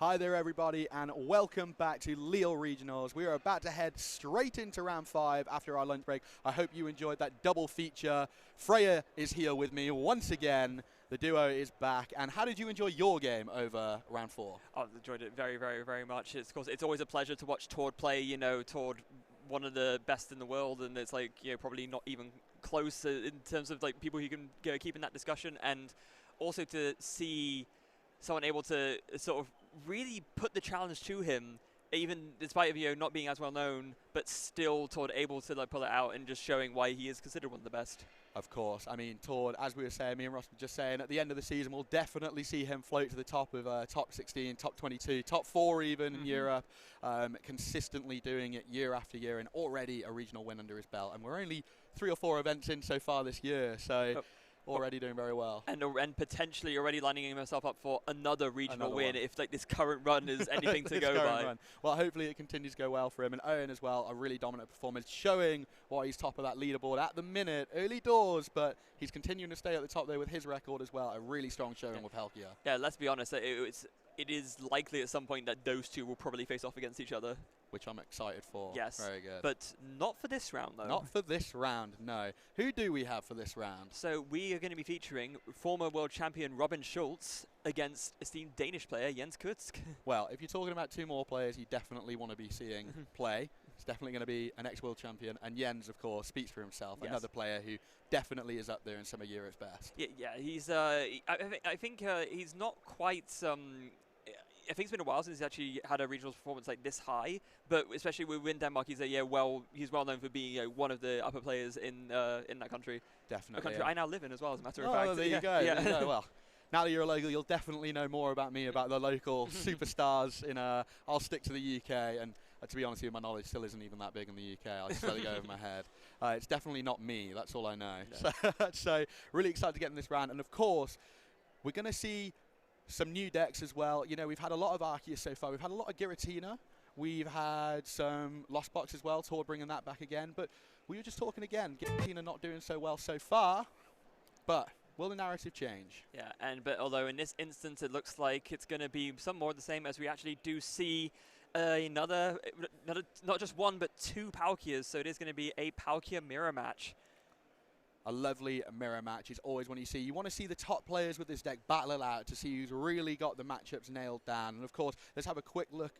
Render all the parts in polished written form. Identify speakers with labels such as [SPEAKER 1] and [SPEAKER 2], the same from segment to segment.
[SPEAKER 1] Hi there everybody and welcome back to Lille Regionals. We are about to head straight into round 5 after our lunch break. I hope you enjoyed that double feature. Freya is here with me once again. The duo is back. And how did you enjoy your game over round 4?
[SPEAKER 2] I've enjoyed it very, very, very much. Of course, it's always a pleasure to watch Tord play. You know, Tord, one of the best in the world, and it's like, you know, probably not even close in terms of like people who can keep in that discussion, and also to see someone able to sort of really put the challenge to him, even despite not being as well known, but still Tord able to like pull it out and just showing why he is considered one of the best. Of course. I mean, Tord, as we were saying, me and Ross were just saying, at the end of the season, we'll definitely see him float to the top of top 16, top 22, top 4 even in Europe, consistently doing it year after year, and already a regional win under his belt. And we're only 3 or 4 events in so far this year, so already doing very well. And potentially already lining himself up for another regional win if like this current run is anything to go by. Run.
[SPEAKER 1] Well, hopefully it continues to go well for him. And Owen as well, a really dominant performance, showing why he's top of that leaderboard at the minute. Early doors, but he's continuing to stay at the top there with his record as well. A really strong showing with Helkia.
[SPEAKER 2] Yeah, let's be honest, it is likely at some point that those two will probably face off against each other.
[SPEAKER 1] Which I'm excited for.
[SPEAKER 2] Yes.
[SPEAKER 1] Very good.
[SPEAKER 2] But not for this round, though.
[SPEAKER 1] Not for this round, no. Who do we have for this round?
[SPEAKER 2] So we are going to be featuring former world champion Robin Schultz against esteemed Danish player Jens Kutsk.
[SPEAKER 1] Well, if you're talking about 2 more players you definitely want to be seeing play, it's definitely going to be an ex-world champion. And Jens, of course, speaks for himself. Yes. Another player who definitely is up there in some of Europe's best.
[SPEAKER 2] Yeah, he's. I think he's not quite. I think it's been a while since he's actually had a regional performance like this high, but especially with Denmark, he's he's well known for being one of the upper players in that country.
[SPEAKER 1] Definitely.
[SPEAKER 2] A country I now live in as well, as a matter of fact.
[SPEAKER 1] Oh, there you go. Yeah. There you go. Well, now that you're a local, you'll definitely know more about me, about the local superstars. I'll stick to the UK, and to be honest with you, my knowledge still isn't even that big in the UK. I just let it go over my head. It's definitely not me. That's all I know. Yeah. So really excited to get in this round, and of course, we're going to see some new decks as well. You know, we've had a lot of Arceus so far. We've had a lot of Giratina. We've had some Lost Box as well, Tord bringing that back again. But we were just talking again, Giratina not doing so well so far. But will the narrative change?
[SPEAKER 2] Yeah, but although in this instance it looks like it's going to be some more of the same, as we actually do see another, not just 1 but 2 Palkias. So it is going to be a Palkia mirror match.
[SPEAKER 1] A lovely mirror match is always one you want to see the top players with this deck battle it out to see who's really got the matchups nailed down. And of course, let's have a quick look.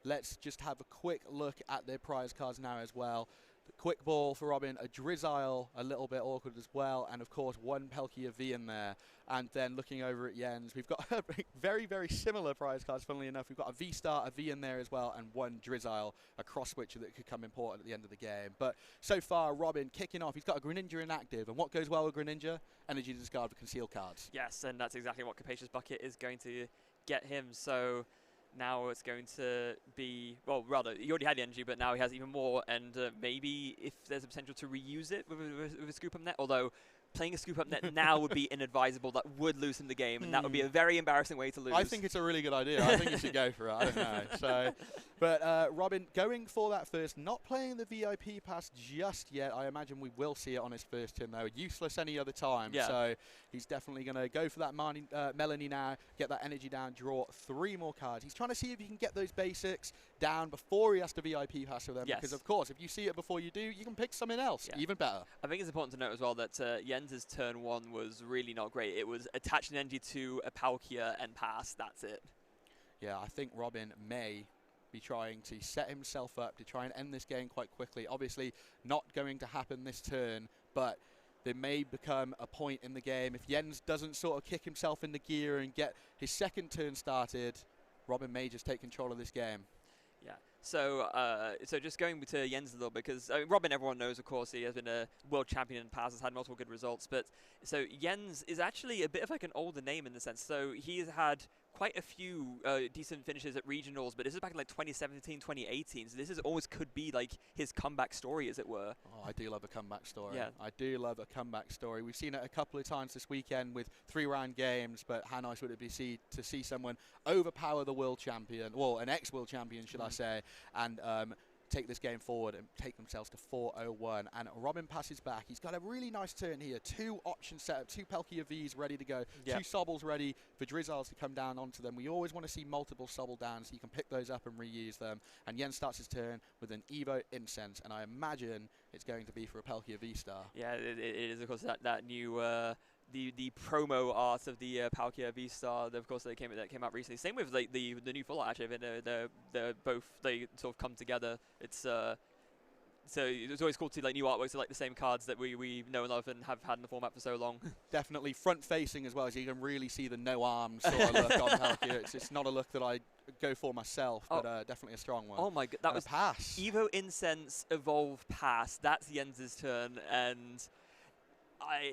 [SPEAKER 1] Let's just have a quick look at their prize cards now as well. The quick ball for Robin, a Drizzile, a little bit awkward as well, and of course 1 Palkia V in there. And then looking over at Jens, we've got very, very similar prize cards, funnily enough. We've got a V-Star, a V in there as well, and 1 Drizzile, a cross-switcher that could come important at the end of the game. But so far, Robin kicking off. He's got a Greninja inactive, and what goes well with Greninja? Energy discard for concealed cards.
[SPEAKER 2] Yes, and that's exactly what Capacious Bucket is going to get him. So now it's going to be, well, rather, he already had the energy, but now he has even more, and maybe if there's a potential to reuse it with a Scoop Up Net, although playing a Scoop Up Net now would be inadvisable. That would loosen the game, and that would be a very embarrassing way to lose.
[SPEAKER 1] I think it's a really good idea. I think you should go for it. I don't know. So, but Robin going for that first, not playing the VIP pass just yet. I imagine we will see it on his first turn, though. Useless any other time. Yeah. So he's definitely going to go for that Melanie now, get that energy down, draw 3 more cards. He's trying to see if he can get those basics down before he has to VIP pass for them. Yes. Because, of course, if you see it before you do, you can pick something else, even better.
[SPEAKER 2] I think it's important to note as well that Jens's turn 1 was really not great. It was attaching energy to a Palkia and pass. That's it.
[SPEAKER 1] Yeah, I think Robin may be trying to set himself up to try and end this game quite quickly. Obviously, not going to happen this turn, but there may become a point in the game. If Jens doesn't sort of kick himself into gear and get his second turn started, Robin may just take control of this game.
[SPEAKER 2] Yeah. So just going to Jens a little bit, because Robin, everyone knows, of course, he has been a world champion in the past, has had multiple good results. But so Jens is actually a bit of like an older name in the sense. So he has had quite a few decent finishes at regionals, but this is back in like 2017, 2018. So this is always could be like his comeback story, as it were.
[SPEAKER 1] Oh, I do love a comeback story.
[SPEAKER 2] Yeah.
[SPEAKER 1] I do love a comeback story. We've seen it a couple of times this weekend with 3-round games, but how nice would it be to see someone overpower the world champion, well, an ex-world champion, should I say, and take this game forward and take themselves to 4-0-1. And Robin passes back. He's got a really nice turn here. 2 options set up, 2 Palkia Vs ready to go, 2 Sobbles ready for Drizzles to come down onto them. We always want to see multiple Sobble downs so you can pick those up and reuse them. And Jens starts his turn with an Evo Incense, and I imagine it's going to be for a Palkia V-Star.
[SPEAKER 2] Yeah, it is, of course, that new the promo art of the Palkia V-Star, of course, that came out recently. Same with like the new full art, actually. They're both, they sort of come together. It's so it's always cool to see like new artworks of like the same cards that we know and love and have had in the format for so long.
[SPEAKER 1] Definitely front facing as well, as you can really see the no arms sort of look on Palkia. It's not a look that I go for myself, but definitely a strong one.
[SPEAKER 2] Oh my god, that was
[SPEAKER 1] pass.
[SPEAKER 2] Evo Incense Evolve Pass. That's Jens's turn, and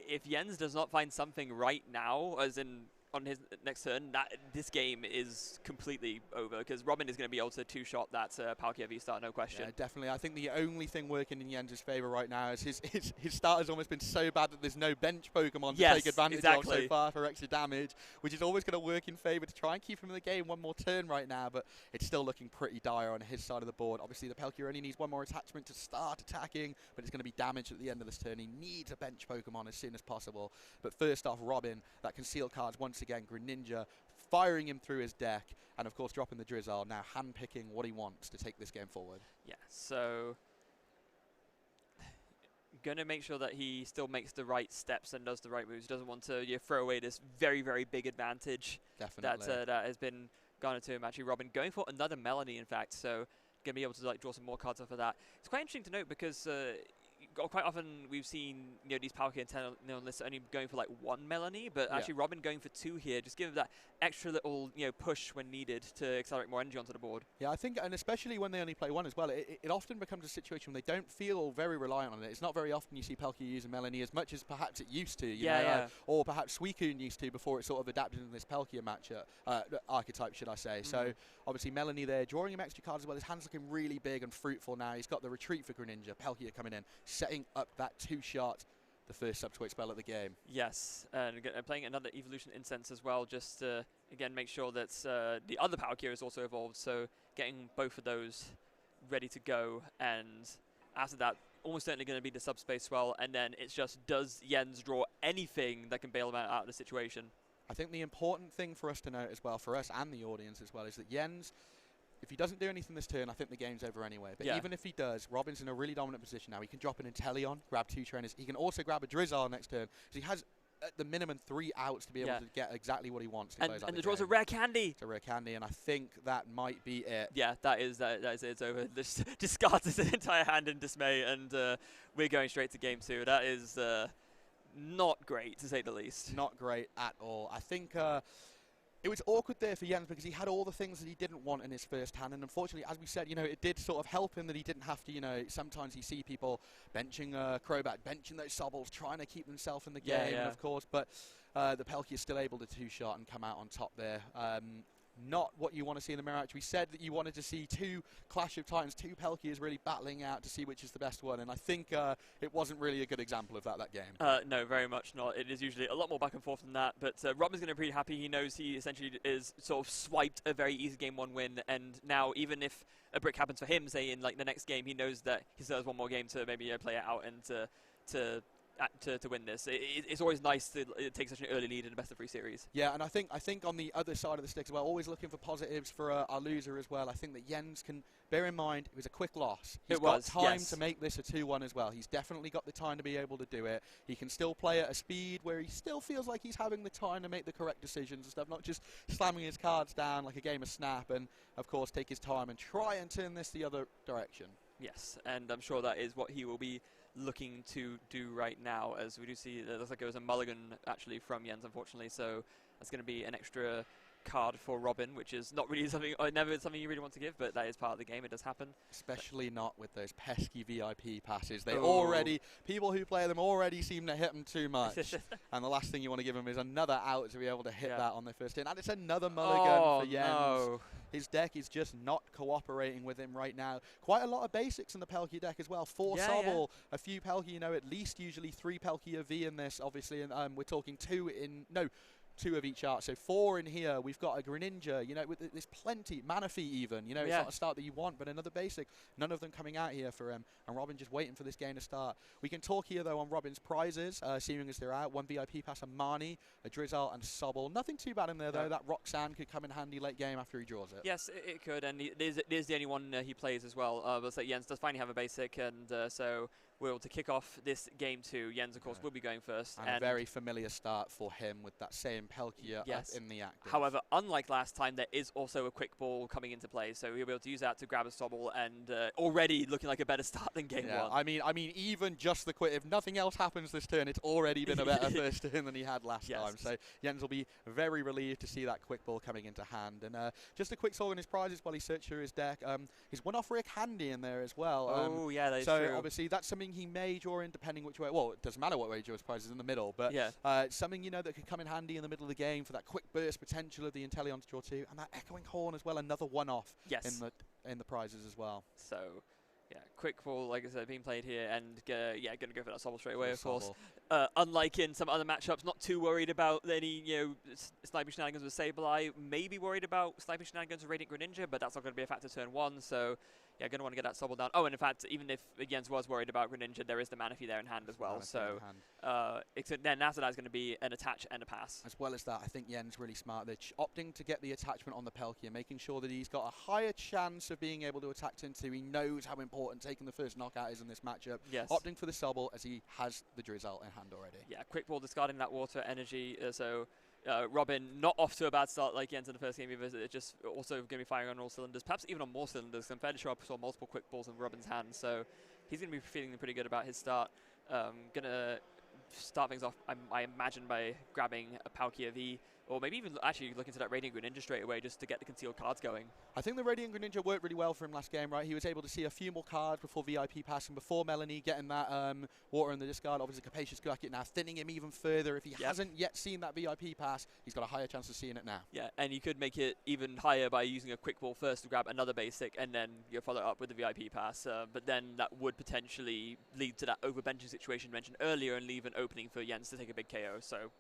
[SPEAKER 2] if Jens does not find something right now, as in on his next turn, this game is completely over, because Robin is going to be able to 2-shot that Palkia V-Star, no question.
[SPEAKER 1] Yeah, definitely. I think the only thing working in Jens' favour right now is his start has almost been so bad that there's no bench Pokemon to take advantage of so far for extra damage, which is always going to work in favour to try and keep him in the game one more turn right now, but it's still looking pretty dire on his side of the board. Obviously, the Palkia only needs one more attachment to start attacking, but it's going to be damaged at the end of this turn. He needs a bench Pokemon as soon as possible. But first off, Robin, that concealed cards once again, Greninja, firing him through his deck, and of course dropping the Drizzle, now hand-picking what he wants to take this game forward.
[SPEAKER 2] Yeah, so going to make sure that he still makes the right steps and does the right moves. He doesn't want to throw away this very, very big advantage that has been garnered to him. Actually, Robin going for another Melanie, in fact, so going to be able to like draw some more cards off of that. It's quite interesting to note, because quite often we've seen these Palkia and Tenno lists only going for like 1 Melanie, but actually Robin going for 2 here, just give that extra little push when needed to accelerate more energy onto the board.
[SPEAKER 1] Yeah, I think, and especially when they only play 1 as well, it often becomes a situation where they don't feel very reliant on it. It's not very often you see Palkia using Melanie as much as perhaps it used to, you know, or perhaps Suicune used to before it sort of adapted into this Palkia matchup, archetype, should I say. So obviously Melanie there, drawing him extra cards as well. His hand's looking really big and fruitful now. He's got the retreat for Greninja, Palkia coming in, setting up that 2-shot, the first subtweet spell of the game.
[SPEAKER 2] Yes, and playing another Evolution Incense as well, just to, again, make sure that the other Palkia is also evolved, so getting both of those ready to go, and after that, almost certainly going to be the subspace swell, and then it's just, does Jens draw anything that can bail him out of the situation?
[SPEAKER 1] I think the important thing for us to note as well, for us and the audience as well, is that Jens, if he doesn't do anything this turn, I think the game's over anyway. But even if he does, Robin's in a really dominant position now. He can drop an Inteleon, grab 2 trainers. He can also grab a Drizzle next turn. So he has, at the minimum, 3 outs to be able to get exactly what he wants.
[SPEAKER 2] And the draw's a rare candy.
[SPEAKER 1] It's a rare candy, and I think that might be it.
[SPEAKER 2] Yeah, that is it. It's over. This discards his entire hand in dismay, and we're going straight to game 2. That is not great, to say the least.
[SPEAKER 1] Not great at all. I think it was awkward there for Jens because he had all the things that he didn't want in his first hand, and unfortunately, as we said, it did sort of help him that he didn't have to, sometimes you see people benching Crobat, benching those Sobbles, trying to keep themselves in the game, and of course, but the Palkia is still able to 2-shot and come out on top there. Not what you want to see in the mirror match. We said that you wanted to see 2 Clash of Titans, 2 Palkias really battling out to see which is the best one, and I think it wasn't really a good example of that game.
[SPEAKER 2] No, very much not. It is usually a lot more back and forth than that, but Robin's going to be pretty happy. He knows he essentially is sort of swiped a very easy game 1 win, and now even if a brick happens for him, say in like the next game, he knows that he still has 1 more game to maybe play it out and to win this. It's always nice to take such an early lead in a best-of-3 series.
[SPEAKER 1] Yeah, and I think on the other side of the stick as well, always looking for positives for our loser as well. I think that Jens can bear in mind it was a quick loss. He's got time to make this a 2-1 as well. He's definitely got the time to be able to do it. He can still play at a speed where he still feels like he's having the time to make the correct decisions and stuff, not just slamming his cards down like a game of Snap, and of course take his time and try and turn this the other direction.
[SPEAKER 2] Yes, and I'm sure that is what he will be looking to do right now, as we do see it looks like it was a mulligan actually from Jens, unfortunately, so that's going to be an extra card for Robin, which is not really something, never something you really want to give, but that is part of the game. It does happen.
[SPEAKER 1] Especially not with those pesky VIP passes. They already, people who play them already seem to hit them too much. And the last thing you want to give them is another out to be able to hit that on their first turn. And it's another mulligan for Jens.
[SPEAKER 2] No.
[SPEAKER 1] His deck is just not cooperating with him right now. Quite a lot of basics in the Palkia deck as well. 4 Sobble, a few Palkia, at least usually 3 Palkia V in this, obviously. And we're talking 2 in, no, 2 of each art, so 4 in here. We've got a Greninja, you know, with there's plenty, Manaphy even, you know, it's not a start that you want, but another basic. None of them coming out here for him, and Robin just waiting for this game to start. We can talk here, though, on Robin's prizes, seeing as they're out. 1 VIP pass, a Marnie, a Drizzle, and Sobble. Nothing too bad in there, though. That Roxanne could come in handy late game after he draws it.
[SPEAKER 2] Yes, it could, and it is the only one he plays as well. But so Jens does finally have a basic, and so we're able to kick off this game 2. Jens, of course, will be going first.
[SPEAKER 1] And a very familiar start for him with that same Palkia up in the active.
[SPEAKER 2] However, unlike last time, there is also a quick ball coming into play, so he'll be able to use that to grab a Sobble, and already looking like a better start than game 1.
[SPEAKER 1] I mean, even just the quick, if nothing else happens this turn, it's already been a better first turn than he had last time. So Jens will be very relieved to see that quick ball coming into hand. And just a quick sort on his prizes while he searches through his deck. His one-off Rick handy in there as well.
[SPEAKER 2] Oh, yeah, that's
[SPEAKER 1] so
[SPEAKER 2] true.
[SPEAKER 1] So obviously that's something he may draw in depending which way. Well, it doesn't matter what way he draws prizes in the middle, but something, you know, that could come in handy in the middle of the game for that quick burst potential of the Inteleon to draw 2, and that Echoing Horn as well, another one-off in the prizes as well.
[SPEAKER 2] So, yeah, quick ball, like I said, being played here, and going to go for that Sobble straight away, of course. Unlike in some other matchups, not too worried about any, you know, sniping shenanigans with Sableye. Maybe worried about sniping shenanigans with Radiant Greninja, but that's not going to be a factor turn 1. So, yeah, going to want to get that Sobble down. Oh, and in fact, even if Jens was worried about Greninja, there is the Manaphy there in hand as well. So, then after that is going to be an attach and a pass.
[SPEAKER 1] As well as that, I think Jens really smart. They're opting to get the attachment on the Palkia, making sure that he's got a higher chance of being able to attack turn 2. He knows how important taking the first knockout is in this matchup.
[SPEAKER 2] Yes.
[SPEAKER 1] Opting for the Sobble as he has the Drizzle in hand already.
[SPEAKER 2] Yeah, quick ball discarding that water energy. Robin not off to a bad start like Jens in the first game either. It's just also going to be firing on all cylinders, perhaps even on more cylinders. I'm fairly sure I saw multiple quick balls in Robin's hand, so he's going to be feeling pretty good about his start. Going to start things off, I imagine, by grabbing a Palkia V, or maybe even actually looking to that Radiant Greninja straight away just to get the concealed cards going.
[SPEAKER 1] I think the Radiant Greninja worked really well for him last game, right? He was able to see a few more cards before VIP passing, before Melanie getting that water in the discard. Obviously, Capacious got it now, thinning him even further. If he hasn't yet seen that VIP pass, he's got a higher chance of seeing it now. Yeah,
[SPEAKER 2] and you could make it even higher by using a quick ball first to grab another basic, and then you follow up with the VIP pass. But then that would potentially lead to that overbenching situation mentioned earlier and leave an opening for Jens to take a big KO. So.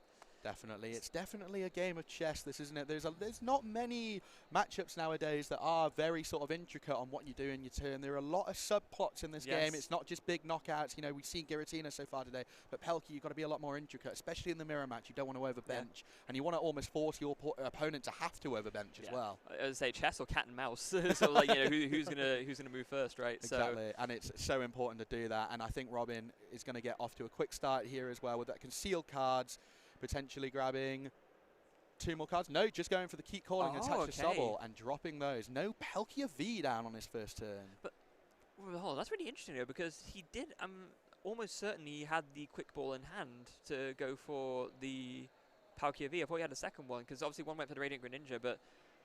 [SPEAKER 1] Definitely. It's definitely a game of chess, this, isn't it? There's not many matchups nowadays that are very sort of intricate on what you do in your turn. There are a lot of subplots in this game. It's not just big knockouts. You know, we've seen Giratina so far today, but Palkia, you've got to be a lot more intricate, especially in the mirror match. You don't want to overbench, and you want to almost force your opponent to have to overbench as well.
[SPEAKER 2] I would say chess or cat and mouse. So like, you know, who's gonna move first, right?
[SPEAKER 1] Exactly, and it's so important to do that. And I think Robin is going to get off to a quick start here as well with that concealed cards. Potentially grabbing 2 more cards. No, just going for the keep calling and attach to Sobble and dropping those. No Palkia V down on his first turn.
[SPEAKER 2] But that's really interesting though, because he did. Almost certain he had the quick ball in hand to go for the Palkia V. I thought he had a second one because obviously one went for the Radiant Greninja, but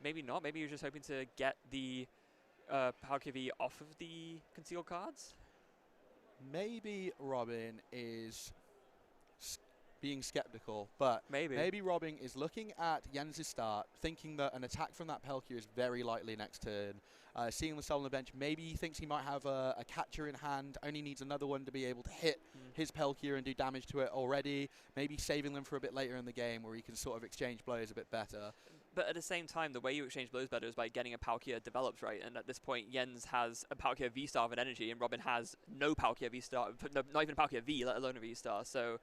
[SPEAKER 2] maybe not. Maybe he was just hoping to get the Palkia V off of the concealed cards.
[SPEAKER 1] Maybe Robin is being skeptical, but maybe Robin is looking at Jens' start, thinking that an attack from that Palkia is very likely next turn. Seeing the Soul on the bench, maybe he thinks he might have a catcher in hand, only needs another one to be able to hit his Palkia and do damage to it already. Maybe saving them for a bit later in the game where he can sort of exchange blows a bit better.
[SPEAKER 2] But at the same time, the way you exchange blows better is by getting a Palkia developed, right? And at this point, Jens has a Palkia V-Star of an energy, and Robin has no Palkia V-Star, not even Palkia V, let alone a V-Star. So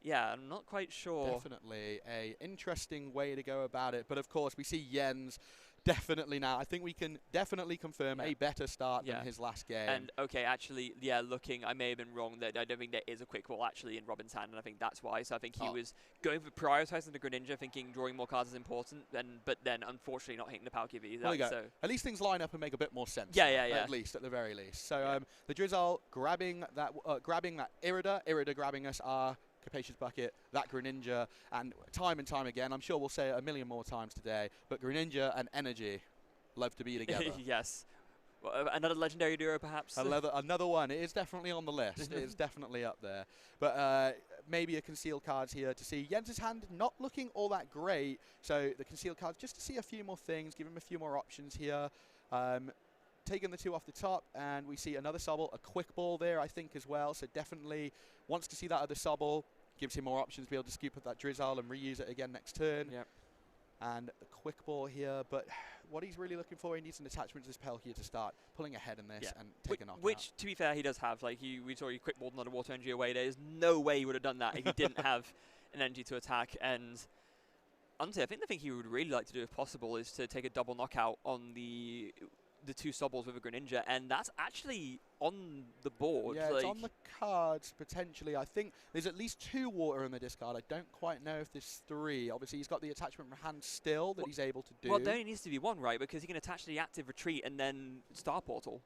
[SPEAKER 2] yeah, I'm not quite sure.
[SPEAKER 1] Definitely a interesting way to go about it. But of course, we see Jens definitely now. I think we can definitely confirm a better start than his last game.
[SPEAKER 2] And okay, actually, looking, I may have been wrong. That I don't think there is a quick ball actually in Robin's hand, and I think that's why. So I think he was going for prioritizing the Greninja, thinking drawing more cards is important, but then unfortunately not hitting the Palkia V.
[SPEAKER 1] There you go. So at least things line up and make a bit more sense.
[SPEAKER 2] Yeah.
[SPEAKER 1] At least, at the very least. So the Drizzle grabbing that Irida grabbing us our Capacious Bucket, that Greninja, and time again, I'm sure we'll say it a million more times today, but Greninja and Energy love to be together.
[SPEAKER 2] Yes. Well, another legendary duo, perhaps?
[SPEAKER 1] Another one. It is definitely on the list. It is definitely up there. But maybe a concealed cards here to see. Jens' hand not looking all that great, so the concealed cards just to see a few more things, give him a few more options here. Taking the 2 off the top, and we see another Sobble, a quick ball there, I think, as well. So definitely wants to see that other Sobble. gives him more options to be able to scoop up that Drizzile and reuse it again next turn.
[SPEAKER 2] Yep.
[SPEAKER 1] And a quick ball here, but what he's really looking for, he needs an attachment to this Palkia to start pulling ahead in this and take a knockout.
[SPEAKER 2] Which, to be fair, he does have. Like, we saw he quick balled another water energy away. There's no way he would have done that if he didn't have an energy to attack. And honestly, I think the thing he would really like to do, if possible, is to take a double knockout on the 2 Sobbles with a Greninja, and that's actually on the board.
[SPEAKER 1] Yeah,
[SPEAKER 2] like,
[SPEAKER 1] it's on the cards, potentially. I think there's at least 2 water in the discard. I don't quite know if there's 3. Obviously, he's got the attachment from hand still that he's able to do.
[SPEAKER 2] Well, there only needs to be 1, right? Because he can attach to the active retreat and then Star Portal.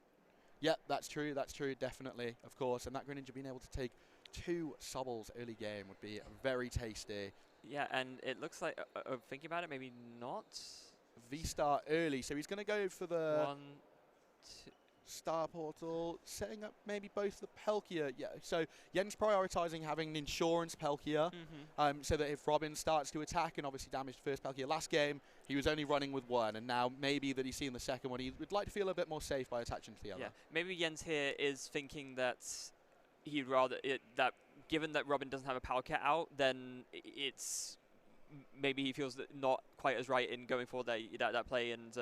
[SPEAKER 1] Yep, that's true, definitely, of course. And that Greninja being able to take 2 Sobbles early game would be very tasty.
[SPEAKER 2] Yeah, and it looks like, thinking about it, maybe not.
[SPEAKER 1] V-Star early, so he's going to go for the
[SPEAKER 2] 1, 2.
[SPEAKER 1] Star Portal, setting up maybe both the Palkia. Yeah, so Yen's prioritising having an insurance Palkia, so that if Robin starts to attack and obviously damaged first Palkia last game, he was only running with 1, and now maybe that he's seen the second one, he would like to feel a bit more safe by attaching to the other.
[SPEAKER 2] Yeah, maybe Jens here is thinking that he'd rather that given that Robin doesn't have a Palkia out, then it's maybe he feels that not quite as right in going for that play, and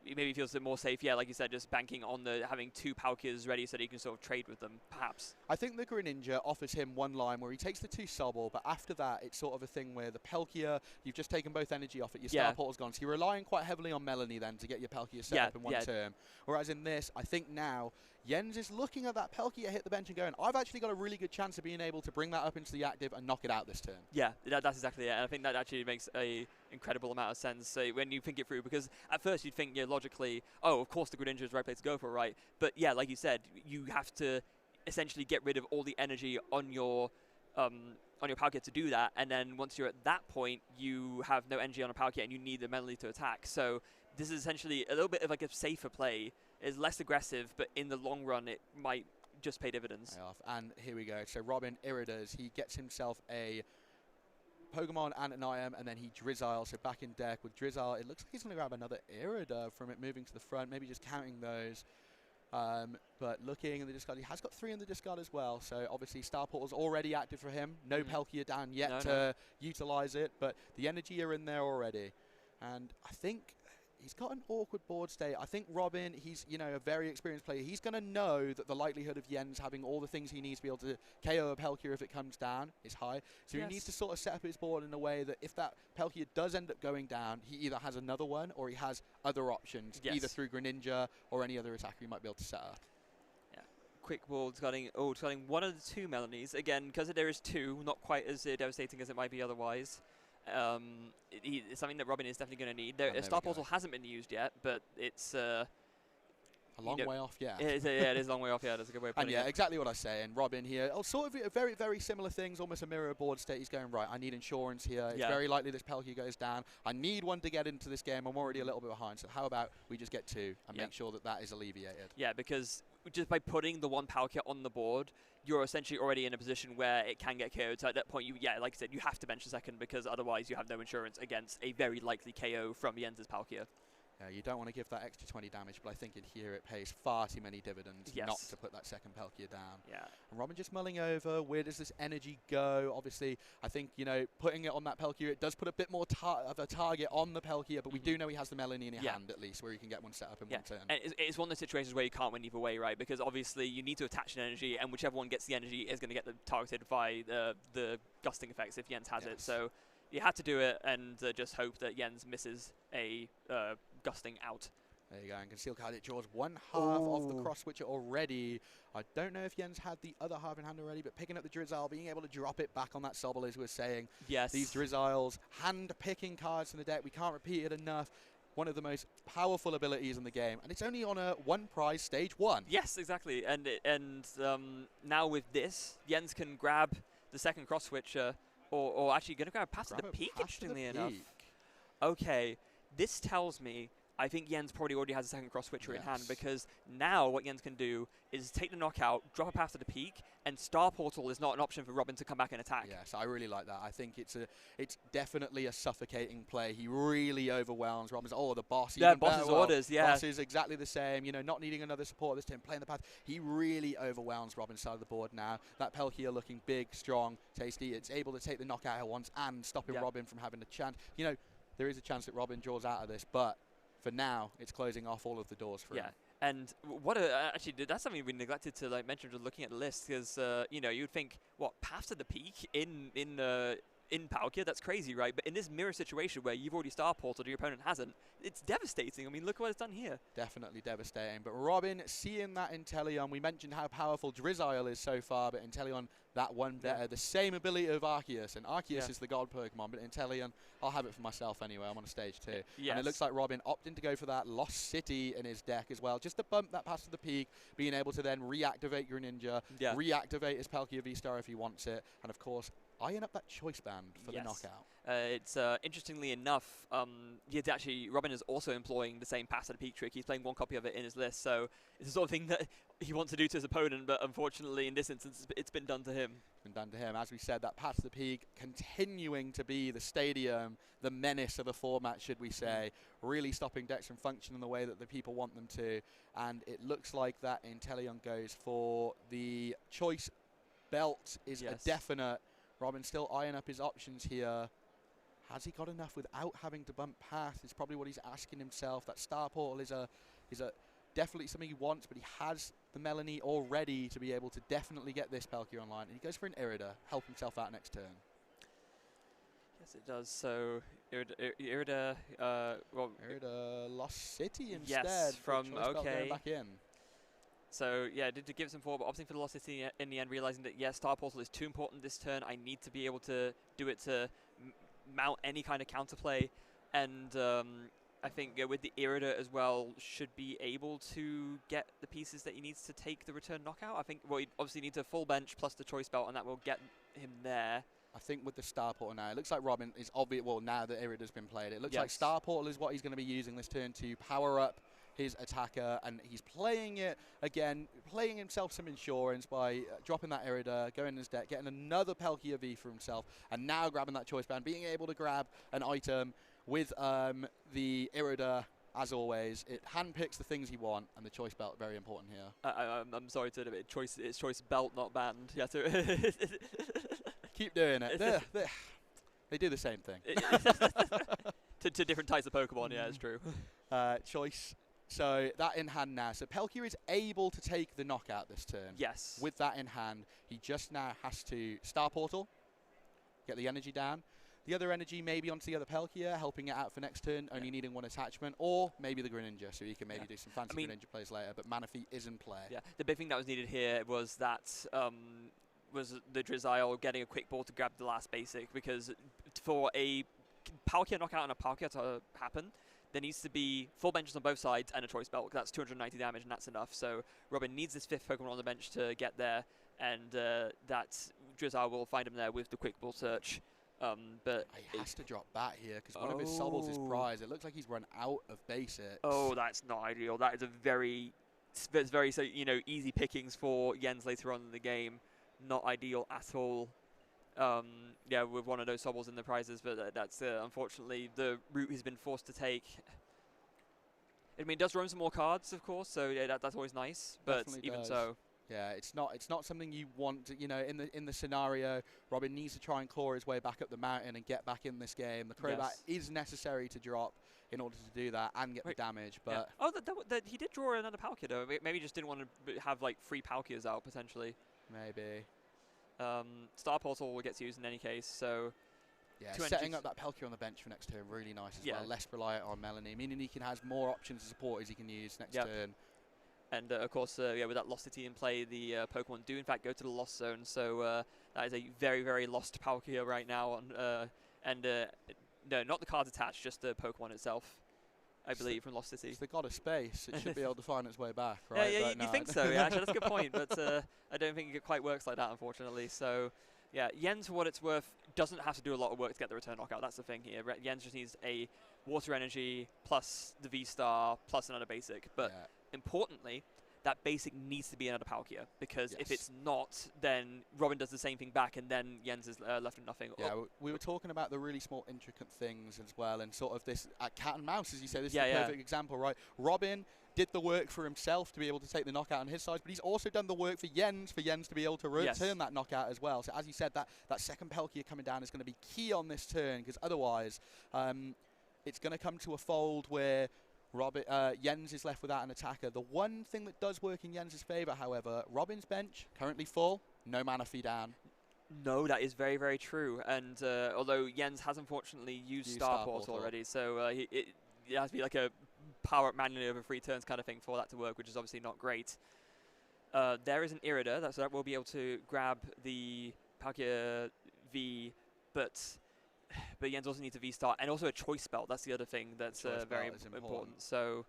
[SPEAKER 2] maybe he feels it more safe. Yeah, like you said, just banking on having 2 Palkias ready so that he can sort of trade with them, perhaps.
[SPEAKER 1] I think the Greninja offers him 1 line where he takes the 2 Sobble, but after that, it's sort of a thing where the Palkia, you've just taken both energy off it, your Star Portal's gone. So you're relying quite heavily on Melanie then to get your Palkia set up in 1 turn. Whereas in this, I think now, Jens is looking at that Palkia hit the bench and going, I've actually got a really good chance of being able to bring that up into the active and knock it out this turn.
[SPEAKER 2] Yeah, that's exactly it. And I think that actually makes a incredible amount of sense when you think it through, because at first you'd think, logically, oh, of course the Greninja is the right place to go for, right? But yeah, like you said, you have to essentially get rid of all the energy on your Palkia to do that, and then once you're at that point, you have no energy on a Palkia and you need the Melanie to attack. So this is essentially a little bit of like a safer play. It's less aggressive, but in the long run, it might just pay dividends.
[SPEAKER 1] And here we go. So Robin Iridas, he gets himself a Pokemon and an IM, and then he Drizzile. So back in deck with Drizzile, it looks like he's going to grab another Irida from it moving to the front, maybe just counting those. But looking in the discard, he has got 3 in the discard as well. So obviously Star Portal's already active for him. No Palkia down yet to utilize it, but the energy are in there already. And I think he's got an awkward board state. I think Robin, he's a very experienced player. He's going to know that the likelihood of Jens having all the things he needs to be able to KO a Palkia if it comes down is high. So he needs to sort of set up his board in a way that if that Palkia does end up going down, he either has another one or he has other options, either through Greninja or any other attacker he might be able to set up.
[SPEAKER 2] Yeah, quick ball discarding 1 of the 2 Melanies. Again, because there is 2, not quite as devastating as it might be otherwise. It's something that Robin is definitely going to need. Star Portal hasn't been used yet, but it's
[SPEAKER 1] a long way off,
[SPEAKER 2] It is a long way off, that's a good way of putting it.
[SPEAKER 1] And exactly what I say. And Robin here, sort of very, very similar things, almost a mirror board state. He's going, right, I need insurance here. It's very likely this Palkia goes down. I need 1 to get into this game. I'm already a little bit behind. So how about we just get 2 and make sure that is alleviated? Yeah,
[SPEAKER 2] because just by putting the 1 Palkia on the board, you're essentially already in a position where it can get KO'd. So at that point, like I said, you have to bench a second, because otherwise you have no insurance against a very likely KO from Jens's Palkia.
[SPEAKER 1] You don't want to give that extra 20 damage, but I think in here it pays far too many dividends not to put that second Palkia down. And Robin just mulling over, where does this energy go? Obviously, I think, putting it on that Palkia, it does put a bit more of a target on the Palkia, but we do know he has the Melanie in his hand at least, where he can get 1 set up in 1 turn.
[SPEAKER 2] And it's one of those situations where you can't win either way, right? Because obviously you need to attach an energy, and whichever one gets the energy is going to get targeted by the gusting effects if Jens has it. So you have to do it and just hope that Jens misses a gusting out.
[SPEAKER 1] There you go, and Conceal Card, it draws 1/2 of the cross switcher already. I don't know if Jens had the other half in hand already, but picking up the Drizzile, being able to drop it back on that Sobble, as we're saying. These Drizziles, hand-picking cards in the deck, we can't repeat it enough. One of the most powerful abilities in the game, and it's only on a 1 prize stage 1.
[SPEAKER 2] Yes, exactly, and now with this, Jens can grab the second cross switcher, or actually going to grab Path to the Peak, interestingly enough. Okay, this tells me I think Jens probably already has a second cross switcher in hand,
[SPEAKER 1] Yes.
[SPEAKER 2] because now what Jens can do is take the knockout, drop a path to the peak, and Star Portal is not an option for Robin to come back and attack.
[SPEAKER 1] Yes, I really like that. I think it's definitely a suffocating play. He really overwhelms Robin's. Oh, the boss.
[SPEAKER 2] Yeah,
[SPEAKER 1] Even
[SPEAKER 2] boss's
[SPEAKER 1] better.
[SPEAKER 2] orders, yeah.
[SPEAKER 1] Boss is exactly the same. You know, not needing another support this time, playing the path. He really overwhelms Robin's side of the board now. That Pelkia looking big, strong, tasty. It's able to take the knockout at once and stopping Robin from having a chance. You know, there is a chance that Robin draws out of this, but for now, it's closing off all of the doors for him.
[SPEAKER 2] And what actually, that's something we neglected to mention just looking at the list, because you know, you'd think, what, path to the peak in Palkia, that's crazy, right? But in this mirror situation where you've already Star Portaled, your opponent hasn't, it's devastating. I mean, look what it's done here.
[SPEAKER 1] Definitely devastating. But Robin, seeing that Inteleon, we mentioned how powerful Drizzile is so far, but Inteleon, that one better. The same ability of Arceus, and Arceus is the god Pokemon, but Inteleon, I'll have it for myself anyway. I'm on a stage 2.
[SPEAKER 2] Yes.
[SPEAKER 1] And it looks like Robin opting to go for that Lost City in his deck as well, just to bump that past to the peak, being able to then reactivate your Ninja, reactivate his Palkia V-Star if he wants it, and of course, iron up that choice band for the knockout.
[SPEAKER 2] It's interestingly enough, Robin is also employing the same pass to the peak trick. He's playing one copy of it in his list, so it's the sort of thing that he wants to do to his opponent, but unfortunately in this instance it's been done to him.
[SPEAKER 1] It's been done to him. As we said, that pass to the peak continuing to be the stadium, the menace of the format, should we say, really stopping decks from functioning the way that the people want them to, and it looks like that Inteleon goes for the choice belt is a definite. Robin still eyeing up his options here. Has he got enough without having to bump path? It's probably what he's asking himself. That Star Portal is a definitely something he wants, but he has the Melanie already to be able to definitely get this Palkia online. And he goes for an Irida, help himself out next turn.
[SPEAKER 2] Yes, it does. So Irida,
[SPEAKER 1] Irida Lost City instead.
[SPEAKER 2] Yes, from
[SPEAKER 1] going back in.
[SPEAKER 2] So yeah, did give some forward, but opting for the Lost City in the end, realizing that yes, Star Portal is too important this turn. I need to be able to do it to mount any kind of counterplay, and I think with the Irida as well, should be able to get the pieces that he needs to take the return knockout. I think he obviously needs a full bench plus the choice belt, and that will get him there.
[SPEAKER 1] I think with the Star Portal now, it looks like Robin is obvious. Well, now that Irida's been played, it looks like Star Portal is what he's going to be using this turn to power up his attacker, and he's playing it again, playing himself some insurance by dropping that Irida, going in his deck, getting another Palkia V for himself, and now grabbing that choice band, being able to grab an item with the Irida. As always, it handpicks the things you want, and the choice belt very important here.
[SPEAKER 2] I'm sorry to admit, it's choice belt, not band. Yeah,
[SPEAKER 1] keep doing it. They do the same thing.
[SPEAKER 2] to different types of Pokemon. Yeah, it's true.
[SPEAKER 1] Choice. So that in hand now. So Palkia is able to take the knockout this turn.
[SPEAKER 2] Yes.
[SPEAKER 1] With that in hand, he just now has to Star Portal, get the energy down. The other energy maybe onto the other Palkia, helping it out for next turn, only needing one attachment, or maybe the Greninja, so he can maybe do some fancy Greninja plays later, but Manaphy is in play.
[SPEAKER 2] Yeah, the big thing that was needed here was that was the Drizzile getting a quick ball to grab the last basic, because for a Palkia knockout and a Palkia to happen, there needs to be full benches on both sides and a choice belt. That's 290 damage, and that's enough. So Robin needs this 5th Pokemon on the bench to get there, and that Drizzile will find him there with the quick ball search. But
[SPEAKER 1] he has to drop bat here because one of his Sobbles is prize. It looks like he's run out of basics.
[SPEAKER 2] Oh, that's not ideal. That is it's very easy pickings for Jens later on in the game. Not ideal at all. Yeah, with one of those Sobbles in the prizes, but that's unfortunately the route he's been forced to take. I mean, it does roam some more cards, of course, so yeah, that's always nice. But
[SPEAKER 1] Definitely
[SPEAKER 2] even
[SPEAKER 1] does.
[SPEAKER 2] so,
[SPEAKER 1] yeah, it's not something you want to, in the scenario. Robin needs to try and claw his way back up the mountain and get back in this game. The Crobat is necessary to drop in order to do that and get the damage. But
[SPEAKER 2] he did draw another Palkia though. Maybe he just didn't want to have like 3 Palkias out potentially.
[SPEAKER 1] Maybe.
[SPEAKER 2] Star Portal gets used in any case, so
[SPEAKER 1] yeah, setting up that Palkia on the bench for next turn really nice as well. Less reliant on Melanie, meaning he can has more options of supporters he can use next turn.
[SPEAKER 2] And of course, with that Lost City in play, the Pokemon do in fact go to the Lost Zone. So that is a very, very lost Palkia right now. No, not the cards attached, just the Pokemon itself, I believe, from Lost City.
[SPEAKER 1] It's the god of space. It should be able to find its way back, right?
[SPEAKER 2] Yeah, you think so. Yeah, actually, that's a good point. But I don't think it quite works like that, unfortunately. So, yeah, Jens, for what it's worth, doesn't have to do a lot of work to get the return knockout. That's the thing here. Jens just needs a water energy plus the V-Star plus another basic. But importantly, that basic needs to be another Palkia, because if it's not, then Robin does the same thing back, and then Jens is left with nothing.
[SPEAKER 1] Yeah, we were talking about the really small, intricate things as well, and sort of this cat and mouse, as you say. This is the perfect example, right? Robin did the work for himself to be able to take the knockout on his side, but he's also done the work for Jens to be able to return that knockout as well. So as you said, that second Palkia coming down is going to be key on this turn, because otherwise it's going to come to a fold where Jens is left without an attacker. The one thing that does work in Jens' favour, however, Robin's bench, currently full, no mana fee down.
[SPEAKER 2] No, that is very, very true. And although Jens has unfortunately used Starport already, so it has to be like a power up manually over 3 turns kind of thing for that to work, which is obviously not great. There is an Irida, so that will be able to grab the Palkia V, but Jens also needs a V-Star and also a choice belt. That's the other thing that's very important. So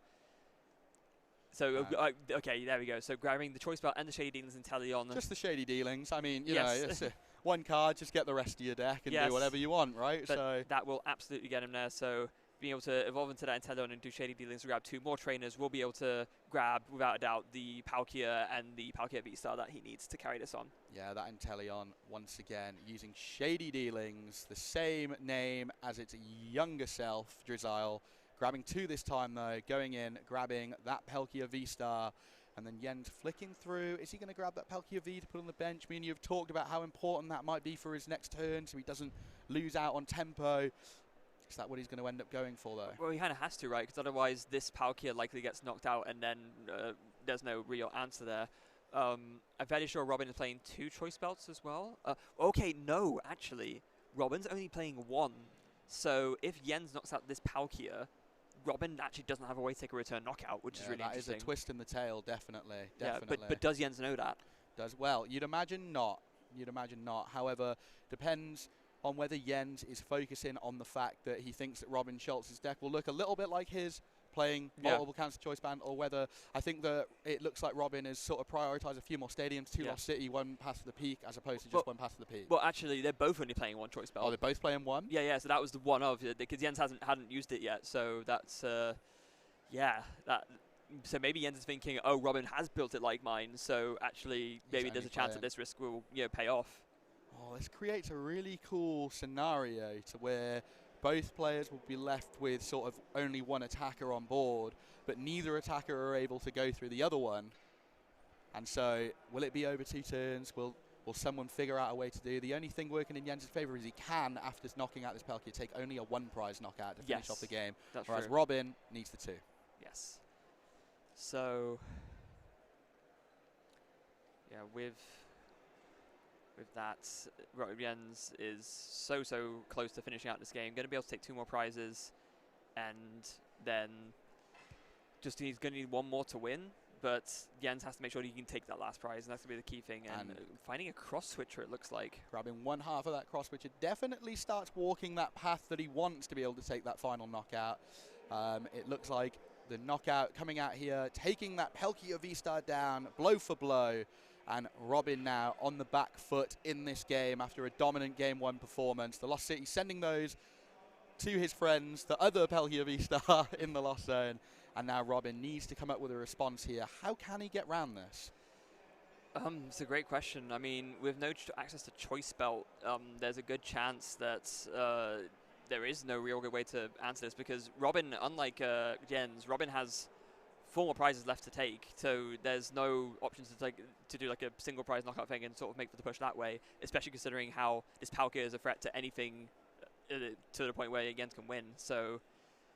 [SPEAKER 2] okay, there we go. So grabbing the choice belt and the Shady Dealings Inteleon.
[SPEAKER 1] Just the Shady Dealings. I mean, you know, it's one card, just get the rest of your deck and do whatever you want, right?
[SPEAKER 2] But
[SPEAKER 1] so
[SPEAKER 2] that will absolutely get him there. So being able to evolve into that Inteleon and do Shady Dealings, grab 2 more trainers, will be able to grab, without a doubt, the Palkia and the Palkia V-Star that he needs to carry this on.
[SPEAKER 1] Yeah, that Inteleon, once again, using Shady Dealings, the same name as its younger self, Drizzile. Grabbing 2 this time, though, going in, grabbing that Palkia V-Star, and then Jens flicking through. Is he going to grab that Palkia V to put on the bench? I mean, you've talked about how important that might be for his next turn, so he doesn't lose out on tempo. Is that what he's going to end up going for, though?
[SPEAKER 2] Well, he kind of has to, right? Because otherwise this Palkia likely gets knocked out, and then there's no real answer there. I'm fairly sure Robin is playing 2 choice belts as well. Okay, no, actually. Robin's only playing 1. So if Jens knocks out this Palkia, Robin actually doesn't have a way to take a return knockout, which is really interesting.
[SPEAKER 1] That is a twist in the tail, definitely.
[SPEAKER 2] Yeah, but does Jens know that?
[SPEAKER 1] Well, you'd imagine not. However, depends on whether Jens is focusing on the fact that he thinks that Robin Schultz's deck will look a little bit like his, playing multiple counter choice band, or whether I think that it looks like Robin has sort of prioritised a few more stadiums, 2 Lost City, 1 Path to the Peak, as opposed to just 1 Path to the Peak.
[SPEAKER 2] Well, actually, they're both only playing 1 choice belt.
[SPEAKER 1] Oh, they're both playing 1?
[SPEAKER 2] Yeah, so that was the one of, because Jens hadn't used it yet, so that's, so maybe Jens is thinking, oh, Robin has built it like mine, so actually maybe there's a chance that this risk will pay off.
[SPEAKER 1] Oh, this creates a really cool scenario to where both players will be left with sort of only 1 attacker on board, but neither attacker are able to go through the other one. And so, will it be over 2 turns? Will someone figure out a way to do? The only thing working in Jens' favour is he can, after knocking out this Palkia, take only a 1 prize knockout to finish off the game, whereas Robin needs the 2.
[SPEAKER 2] Yes. So, yeah, with that, Jens is so close to finishing out this game. Going to be able to take 2 more prizes, and then he's going to need 1 more to win. But Jens has to make sure he can take that last prize, and that's going to be the key thing. And finding a cross switcher, it looks like. Grabbing
[SPEAKER 1] 1/2 of that cross switcher definitely starts walking that path that he wants to be able to take that final knockout. It looks like the knockout coming out here, taking that Palkia V-Star down, blow for blow. And Robin now on the back foot in this game after a dominant Game 1 performance. The Lost City sending those to his friends, the other Palkia V-Star in the Lost Zone. And now Robin needs to come up with a response here. How can he get round this?
[SPEAKER 2] It's a great question. I mean, with no access to Choice Belt, there's a good chance that there is no real good way to answer this, because Robin, unlike Jens, Robin has 4 more prizes left to take, so there's no options to do like a single prize knockout thing and sort of make for the push that way, especially considering how this Palkia is a threat to anything to the point where Jens can win. So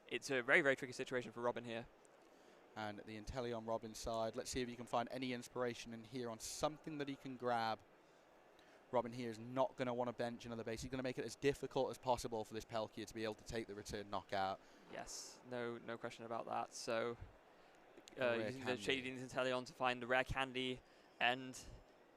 [SPEAKER 2] it's a very, very tricky situation for Robin here.
[SPEAKER 1] And the Inteleon on Robin's side, let's see if you can find any inspiration in here on something that he can grab. Robin here is not going to want to bench another base. He's going to make it as difficult as possible for this Palkia to be able to take the return knockout.
[SPEAKER 2] Yes, no question about that. So using the Shady Dealings Inteleon to find the rare candy and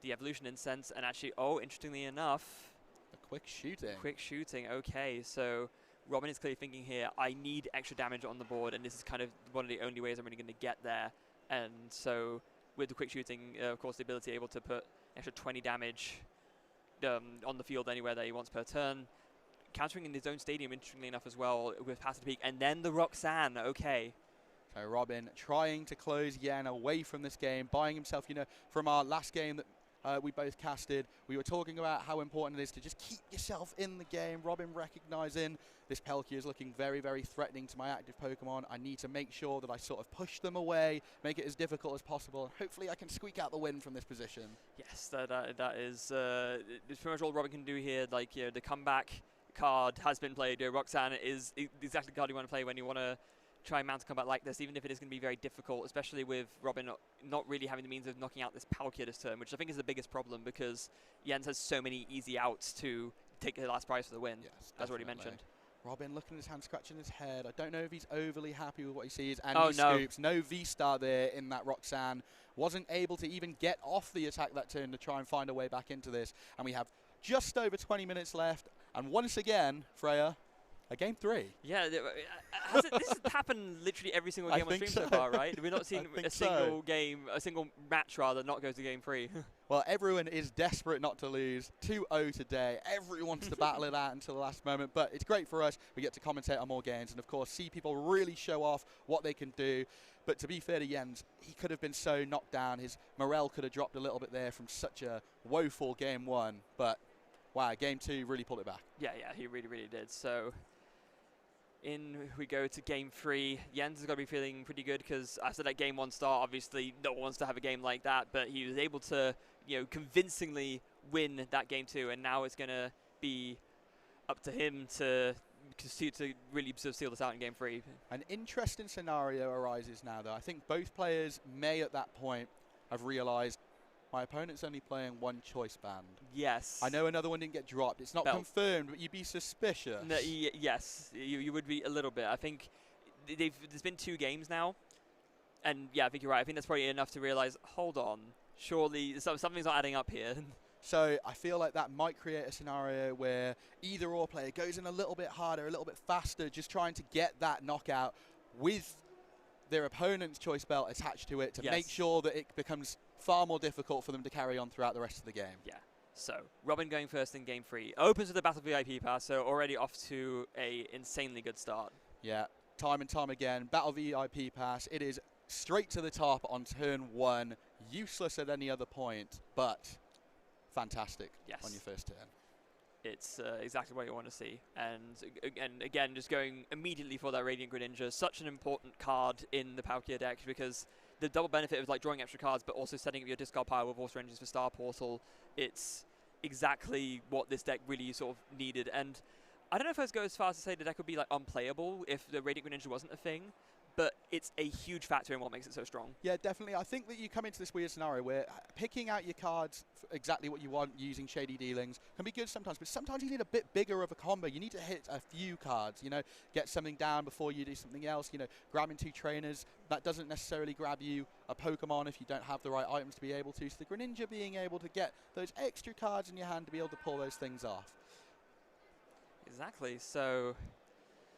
[SPEAKER 2] the evolution incense, and actually, interestingly enough,
[SPEAKER 1] the quick shooting.
[SPEAKER 2] Quick shooting. Okay, so Robin is clearly thinking here, I need extra damage on the board, and this is kind of one of the only ways I'm really going to get there. And so with the quick shooting, of course, the ability able to put extra 20 damage on the field anywhere that he wants per turn, countering in his own stadium, interestingly enough, as well, with Pass to Peak. And then the Roxanne, okay.
[SPEAKER 1] So Robin trying to close Yen away from this game, buying himself, you know, from our last game that we both casted, we were talking about how important it is to just keep yourself in the game. Robin recognizing this Palkia is looking very, very threatening to my active Pokemon. I need to make sure that I sort of push them away, make it as difficult as possible. Hopefully I can squeak out the win from this position.
[SPEAKER 2] Yes, that is it's pretty much all Robin can do here. Like, you know, the comeback card has been played. Roxanne is exactly the card you want to play when you want to try and mount a combat like this, even if it is going to be very difficult, especially with Robin not really having the means of knocking out this Palkia this turn, which I think is the biggest problem because Jens has so many easy outs to take the last prize for the win,
[SPEAKER 1] yes,
[SPEAKER 2] as already mentioned.
[SPEAKER 1] Robin looking at his hand, scratching his head. I don't know if he's overly happy with what he sees. And
[SPEAKER 2] oh,
[SPEAKER 1] he scoops. No V-Star there in that Roxanne. Wasn't able to even get off the attack that turn to try and find a way back into this. And we have just over 20 minutes left. And once again, Freya, a game 3.
[SPEAKER 2] Yeah, this has happened literally every single game on stream so far, right? We're not seeing a single game, a single match rather, not go to game 3.
[SPEAKER 1] Well, everyone is desperate not to lose. 2-0 today. Everyone wants to battle it out until the last moment, but it's great for us. We get to commentate on more games and, of course, see people really show off what they can do. But to be fair to Jens, he could have been so knocked down. His morale could have dropped a little bit there from such a woeful game 1. But, wow, game 2 really pulled it back.
[SPEAKER 2] Yeah, he really, really did. So in we go to game 3. Jens has got to be feeling pretty good because after that game 1 start, obviously no one wants to have a game like that, but he was able to, you know, convincingly win that game 2, and now it's going to be up to him to really sort of seal this out in game 3.
[SPEAKER 1] An interesting scenario arises now, though. I think both players may at that point have realised my opponent's only playing one choice band.
[SPEAKER 2] Yes.
[SPEAKER 1] I know another one didn't get dropped. It's not confirmed, but you'd be suspicious.
[SPEAKER 2] No, yes, you would be a little bit. I think there's been 2 games now, and yeah, I think you're right. I think that's probably enough to realise, hold on, surely something's not adding up here.
[SPEAKER 1] So I feel like that might create a scenario where either or player goes in a little bit harder, a little bit faster, just trying to get that knockout with their opponent's choice belt attached to it to make sure that it becomes far more difficult for them to carry on throughout the rest of the game.
[SPEAKER 2] Yeah. So Robin going first in game 3 opens with the Battle VIP pass, so already off to a insanely good start.
[SPEAKER 1] Yeah, time and time again, Battle VIP pass. It is straight to the top on turn 1, useless at any other point, but fantastic on your first turn.
[SPEAKER 2] It's exactly what you want to see, and again, just going immediately for that Radiant Greninja, such an important card in the Palkia deck because the double benefit of like drawing extra cards, but also setting up your discard pile with Water Engines for Star Portal. It's exactly what this deck really sort of needed, and I don't know if I'd go as far as to say the deck would be like unplayable if the Radiant Greninja wasn't a thing, but it's a huge factor in what makes it so strong. Yeah,
[SPEAKER 1] definitely. I think that you come into this weird scenario where picking out your cards for exactly what you want using Shady Dealings can be good sometimes, but sometimes you need a bit bigger of a combo. You need to hit a few cards, you know, get something down before you do something else, you know, grabbing 2 trainers. That doesn't necessarily grab you a Pokemon if you don't have the right items to be able to. So the Greninja being able to get those extra cards in your hand to be able to pull those things off.
[SPEAKER 2] Exactly, so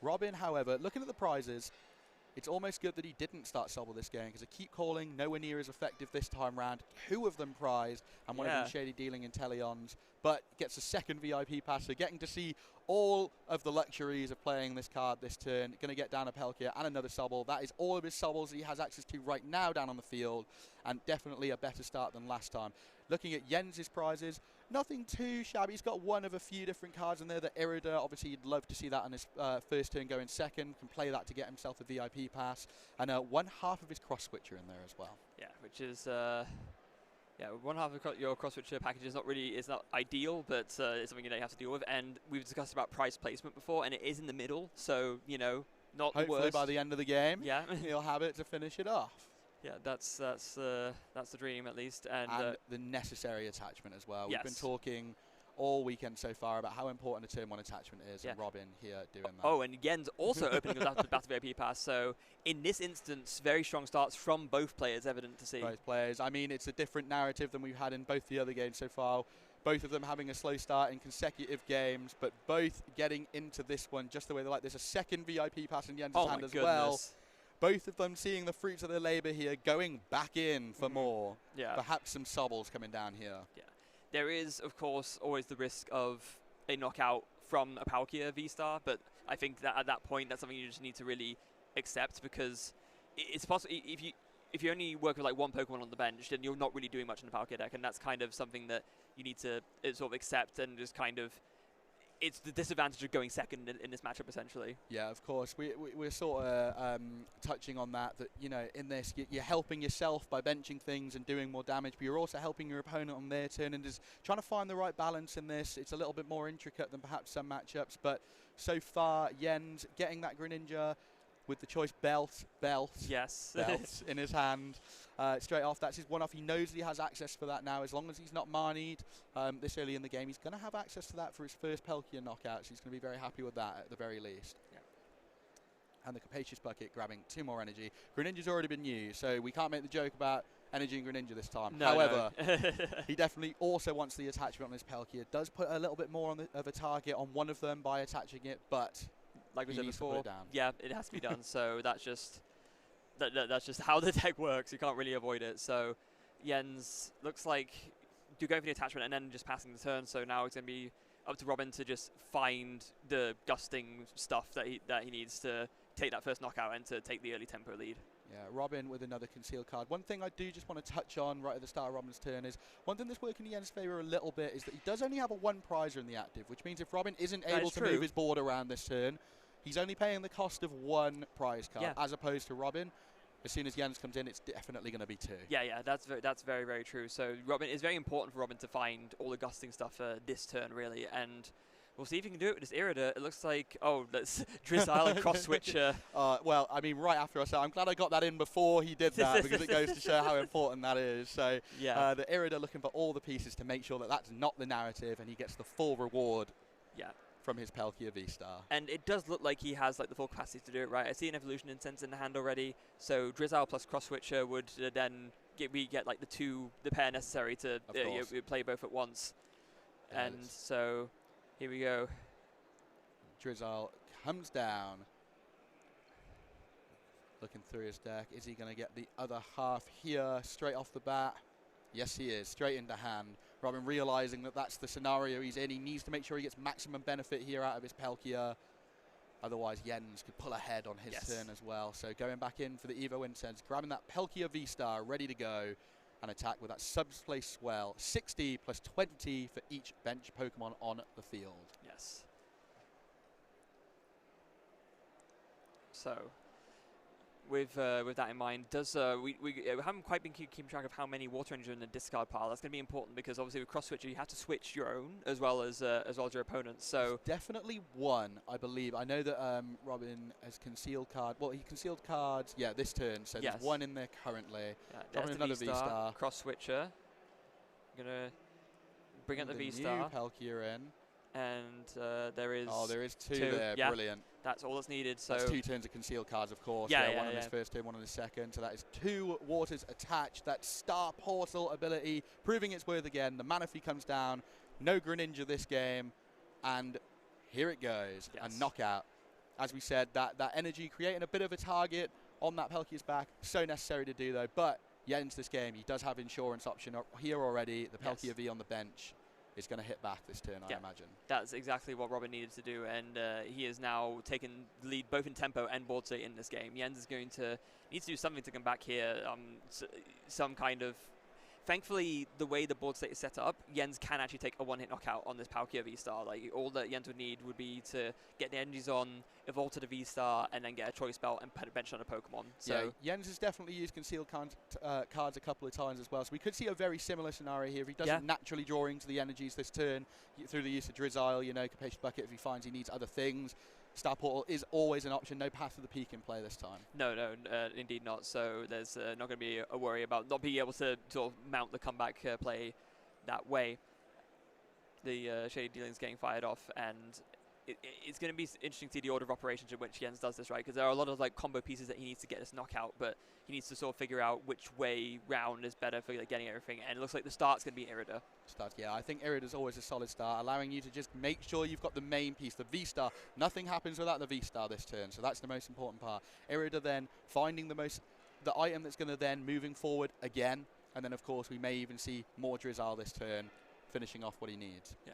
[SPEAKER 1] Robin, however, looking at the prizes, it's almost good that he didn't start Sobble this game because I keep calling nowhere near as effective this time round. 2 of them prized and one of them Shady Dealing Inteleons, but gets a second VIP pass, so getting to see all of the luxuries of playing this card this turn. Going to get down a Palkia and another Sobble. That is all of his Sobbles that he has access to right now down on the field, and definitely a better start than last time. Looking at Jens' prizes, nothing too shabby. He's got one of a few different cards in there. The Irida, obviously you'd love to see that on his first turn going second. Can play that to get himself a VIP pass. And 1/2 of his Cross Switcher in there as well.
[SPEAKER 2] Yeah, which is, yeah, 1/2 of your Cross Switcher package is not ideal, but it's something you have to deal with. And we've discussed about prize placement before, and it is in the middle. So, you know, not the worst.
[SPEAKER 1] Hopefully by the end of the game, he'll have it to finish it off.
[SPEAKER 2] Yeah, that's the dream at least, and
[SPEAKER 1] the necessary attachment as well. We've been talking all weekend so far about how important a turn 1 attachment is, and Robin here doing that.
[SPEAKER 2] Oh, and Jens also opening the Battle VIP pass. So in this instance, very strong starts from both players, evident to see.
[SPEAKER 1] Both players. I mean, it's a different narrative than we've had in both the other games so far. Both of them having a slow start in consecutive games, but both getting into this one just the way they like. There's a second VIP pass in Jens' hand as well. Both of them seeing the fruits of their labour here, going back in for more. Yeah. Perhaps some Sobbles coming down here.
[SPEAKER 2] Yeah. There is, of course, always the risk of a knockout from a Palkia V-Star, but I think that at that point, that's something you just need to really accept, because it's possible if you only work with like one Pokemon on the bench, then you're not really doing much in the Palkia deck, and that's kind of something that you need to sort of accept, and just kind of, it's the disadvantage of going second in this matchup, essentially.
[SPEAKER 1] Yeah, of course. We're sort of touching on that, you know, in this, you're helping yourself by benching things and doing more damage, but you're also helping your opponent on their turn, and just trying to find the right balance in this. It's a little bit more intricate than perhaps some matchups, but so far, Jens getting that Greninja with the choice belt
[SPEAKER 2] Yes.
[SPEAKER 1] in his hand. Straight off, that's his one-off. He knows that he has access for that now. As long as he's not Marnied this early in the game, he's going to have access to that for his first Palkia knockout, so he's going to be very happy with that at the very least.
[SPEAKER 2] Yeah.
[SPEAKER 1] And the Capacious Bucket grabbing 2 more energy. Greninja's already been used, so we can't make the joke about energy and Greninja this time.
[SPEAKER 2] No,
[SPEAKER 1] However,
[SPEAKER 2] no.
[SPEAKER 1] he definitely also wants the attachment on his Palkia. Does put a little bit more on of a target on one of them by attaching it, but
[SPEAKER 2] like we
[SPEAKER 1] he
[SPEAKER 2] said
[SPEAKER 1] needs
[SPEAKER 2] before,
[SPEAKER 1] to put it down.
[SPEAKER 2] yeah, it has to be done. So that's just that's just how the deck works. You can't really avoid it. So Jens looks like do go for the attachment and then just passing the turn. So now it's going to be up to Robin to just find the gusting stuff that he needs to take that first knockout and to take the early tempo lead.
[SPEAKER 1] Yeah, Robin with another concealed card. One thing I do just want to touch on right at the start of Robin's turn is, one thing that's working in Jens' favour a little bit is that he does only have a 1 prizer in the active, which means if Robin isn't able to move his board around this turn, he's only paying the cost of 1 prize card, as opposed to Robin. As soon as Jens comes in, it's definitely going to be 2.
[SPEAKER 2] Yeah, that's very, very true. So Robin, it's very important for Robin to find all the gusting stuff this turn, really, and we'll see if he can do it with this Irida. It looks like, that's Drizzile and cross switcher.
[SPEAKER 1] Well, I mean, right after I said, I'm glad I got that in before he did that, because it goes to show how important that is. So
[SPEAKER 2] yeah.
[SPEAKER 1] The Irida looking for all the pieces to make sure that that's not the narrative, and he gets the full reward.
[SPEAKER 2] Yeah.
[SPEAKER 1] From his Palkia V-Star.
[SPEAKER 2] And it does look like he has like the full capacity to do it, right? I see an Evolution Incense in the hand already, so Drizzile plus Cross Switcher would then get like the pair necessary to play both at once. And so here we go.
[SPEAKER 1] Drizzile comes down, looking through his deck. Is he going to get the other half here straight off the bat? Yes, he is. Straight into hand. Robin realizing that that's the scenario he's in. He needs to make sure he gets maximum benefit here out of his Palkia. Otherwise, Jens could pull ahead on his turn as well. So going back in for the Evo Incense, grabbing that Palkia V-Star, ready to go, and attack with that Subspace Swell. 60 plus 20 for each bench Pokemon on the field.
[SPEAKER 2] Yes. So with that in mind, we haven't quite been keeping track of how many Water Energy are in the discard pile. That's going to be important, because obviously with Cross Switcher you have to switch your own as well as your opponent's. So
[SPEAKER 1] there's definitely 1, I believe. I know that Robin has concealed card. Well, he concealed cards. Yeah, this turn. So there's 1 in there currently.
[SPEAKER 2] There's
[SPEAKER 1] another V-Star.
[SPEAKER 2] Cross Switcher. I'm gonna bring out the V-Star.
[SPEAKER 1] New Palkia in.
[SPEAKER 2] And there is.
[SPEAKER 1] Oh, there is 2 there.
[SPEAKER 2] Yeah.
[SPEAKER 1] Brilliant.
[SPEAKER 2] That's all that's needed. So
[SPEAKER 1] that's 2 turns of concealed cards, of course.
[SPEAKER 2] Yeah,
[SPEAKER 1] one on his first turn, 1 on his second. So that is 2 waters attached. That Star Portal ability proving its worth again. The Manaphy comes down. No Greninja this game. And here it goes. A knockout. As we said, that energy creating a bit of a target on that Palkia's back. So necessary to do, though. But Jens this game, he does have insurance option here already. The Palkia V on the bench is going to hit back this turn, I imagine.
[SPEAKER 2] That's exactly what Robin needed to do, and he has now taken the lead both in tempo and board state in this game. Jens is going to need to do something to come back here, some kind of... Thankfully, the way the board state is set up, Jens can actually take a 1-hit knockout on this Palkia V-Star. Like, all that Jens would need would be to get the energies on, evolve to the V-Star, and then get a choice belt and put a bench on a Pokemon. So
[SPEAKER 1] yeah, Jens has definitely used concealed cards a couple of times as well. So we could see a very similar scenario here. If he doesn't naturally draw into the energies this turn through the use of Drizzile, Capacious Bucket, if he finds he needs other things, Star Portal is always an option. No Path to the Peak in play this time.
[SPEAKER 2] No, indeed not. So there's not going to be a worry about not being able to sort of mount the comeback play that way. The Shady Dealing's getting fired off, and it's going to be interesting to see the order of operations in which Jens does this, right? Because there are a lot of like combo pieces that he needs to get this knockout, but he needs to sort of figure out which way round is better for getting everything. And it looks like the start's going to be Irida.
[SPEAKER 1] Yeah, I think Irida's always a solid start, allowing you to just make sure you've got the main piece, the V-Star. Nothing happens without the V-Star this turn, so that's the most important part. Irida then finding the item that's going to then moving forward again, and then of course we may even see more Drizzile this turn, finishing off what he needs.
[SPEAKER 2] Yeah.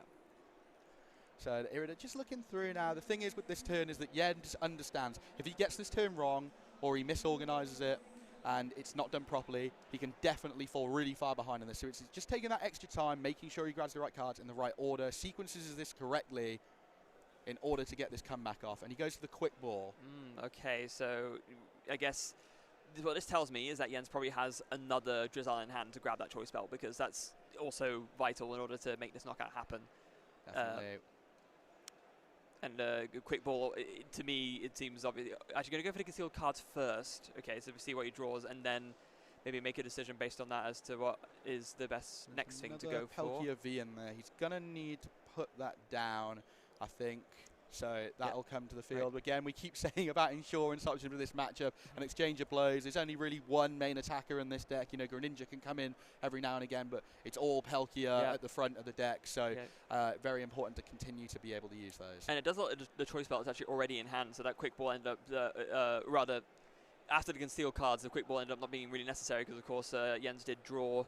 [SPEAKER 1] So Irida just looking through now. The thing is with this turn is that Jens understands if he gets this turn wrong or he misorganizes it and it's not done properly, he can definitely fall really far behind in this. So it's just taking that extra time, making sure he grabs the right cards in the right order, sequences this correctly in order to get this comeback off. And he goes to the quick ball.
[SPEAKER 2] Okay, so I guess what this tells me is that Jens probably has another Drizzle in hand to grab that choice belt, because that's also vital in order to make this knockout happen.
[SPEAKER 1] Definitely.
[SPEAKER 2] And quick ball, to me, it seems obvious. Actually, going to go for the concealed cards first. Okay, so we see what he draws, and then maybe make a decision based on that as to what is the best next thing to go for.
[SPEAKER 1] Palkia V in there. He's going to need to put that down, I think. So that'll come to the field. Right. Again, we keep saying about insurance options with this matchup and exchange of blows. There's only really one main attacker in this deck. You know, Greninja can come in every now and again, but it's all Palkia at the front of the deck. So very important to continue to be able to use those.
[SPEAKER 2] And it does look like the choice belt is actually already in hand, so that quick ball ended up, rather, after the concealed cards, the quick ball ended up not being really necessary because, of course, Jens did draw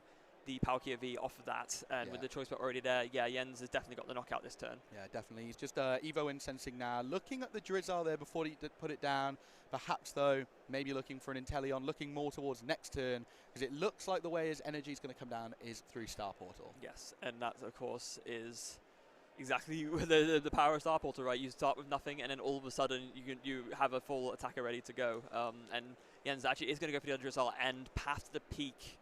[SPEAKER 2] the Palkia V off of that, and with the choice belt already there, Jens has definitely got the knockout this turn. Yeah,
[SPEAKER 1] definitely. He's just Evo incensing now, looking at the Drizzle there before he did put it down. Perhaps, though, maybe looking for an Inteleon, looking more towards next turn, because it looks like the way his energy is going to come down is through Star Portal.
[SPEAKER 2] Yes, and that, of course, is exactly the power of Star Portal, right? You start with nothing, and then all of a sudden you have a full attacker ready to go. And Jens actually is going to go for the other Drizzle, and Path to the Peak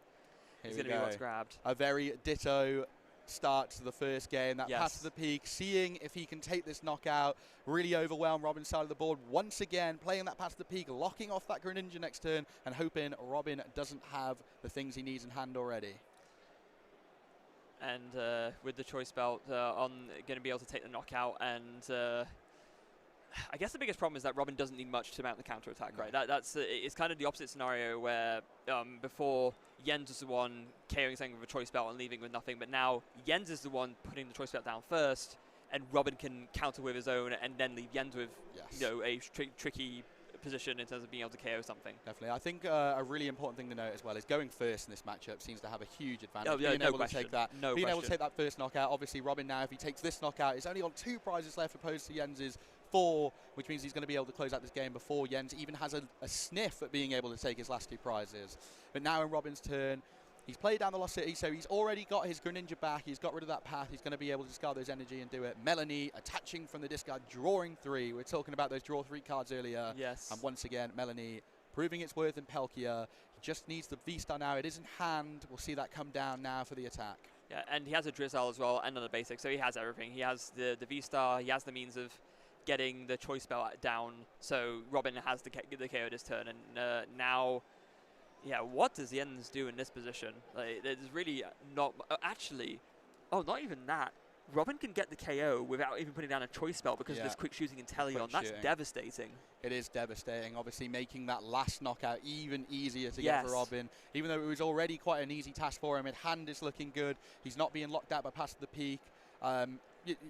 [SPEAKER 2] is going to be what's grabbed.
[SPEAKER 1] A very ditto start to the first game. That Path to the Peak, seeing if he can take this knockout, really overwhelm Robin's side of the board. Once again, playing that Path to the Peak, locking off that Greninja next turn, and hoping Robin doesn't have the things he needs in hand already.
[SPEAKER 2] And with the choice belt on, going to be able to take the knockout, and I guess the biggest problem is that Robin doesn't need much to mount the counter attack, right? That's it's kind of the opposite scenario where before Jens was the one KOing something with a choice belt and leaving with nothing, but now Jens is the one putting the choice belt down first, and Robin can counter with his own and then leave Jens with a tricky position in terms of being able to KO something.
[SPEAKER 1] Definitely. I think a really important thing to note as well is going first in this matchup seems to have a huge advantage.
[SPEAKER 2] Oh, yeah,
[SPEAKER 1] being able
[SPEAKER 2] question.
[SPEAKER 1] to take that, being able to take that first knockout. Obviously, Robin now, if he takes this knockout, he's only on 2 prizes left opposed to Jens's 4, which means he's going to be able to close out this game before Jens even has a sniff at being able to take his last 2 prizes. But now in Robin's turn, he's played down the Lost City, so he's already got his Greninja back. He's got rid of that path. He's going to be able to discard those energy and do it. Melanie attaching from the discard, drawing 3. We were talking about those draw 3 cards earlier.
[SPEAKER 2] Yes.
[SPEAKER 1] And once again, Melanie proving its worth in Palkia. He just needs the V-Star now. It is in hand. We'll see that come down now for the attack.
[SPEAKER 2] Yeah, and he has a Drizzle as well, and another basic, so he has everything. He has the V-Star. He has the means of getting the choice belt down, so Robin has the KO this turn, and now, what does Jens do in this position? Like, there's really not, not even that. Robin can get the KO without even putting down a choice belt because of this quick shooting Inteleon. That's devastating.
[SPEAKER 1] It is devastating, obviously making that last knockout even easier to get for Robin. Even though it was already quite an easy task for him, hand is looking good. He's not being locked out by Path to the Peak.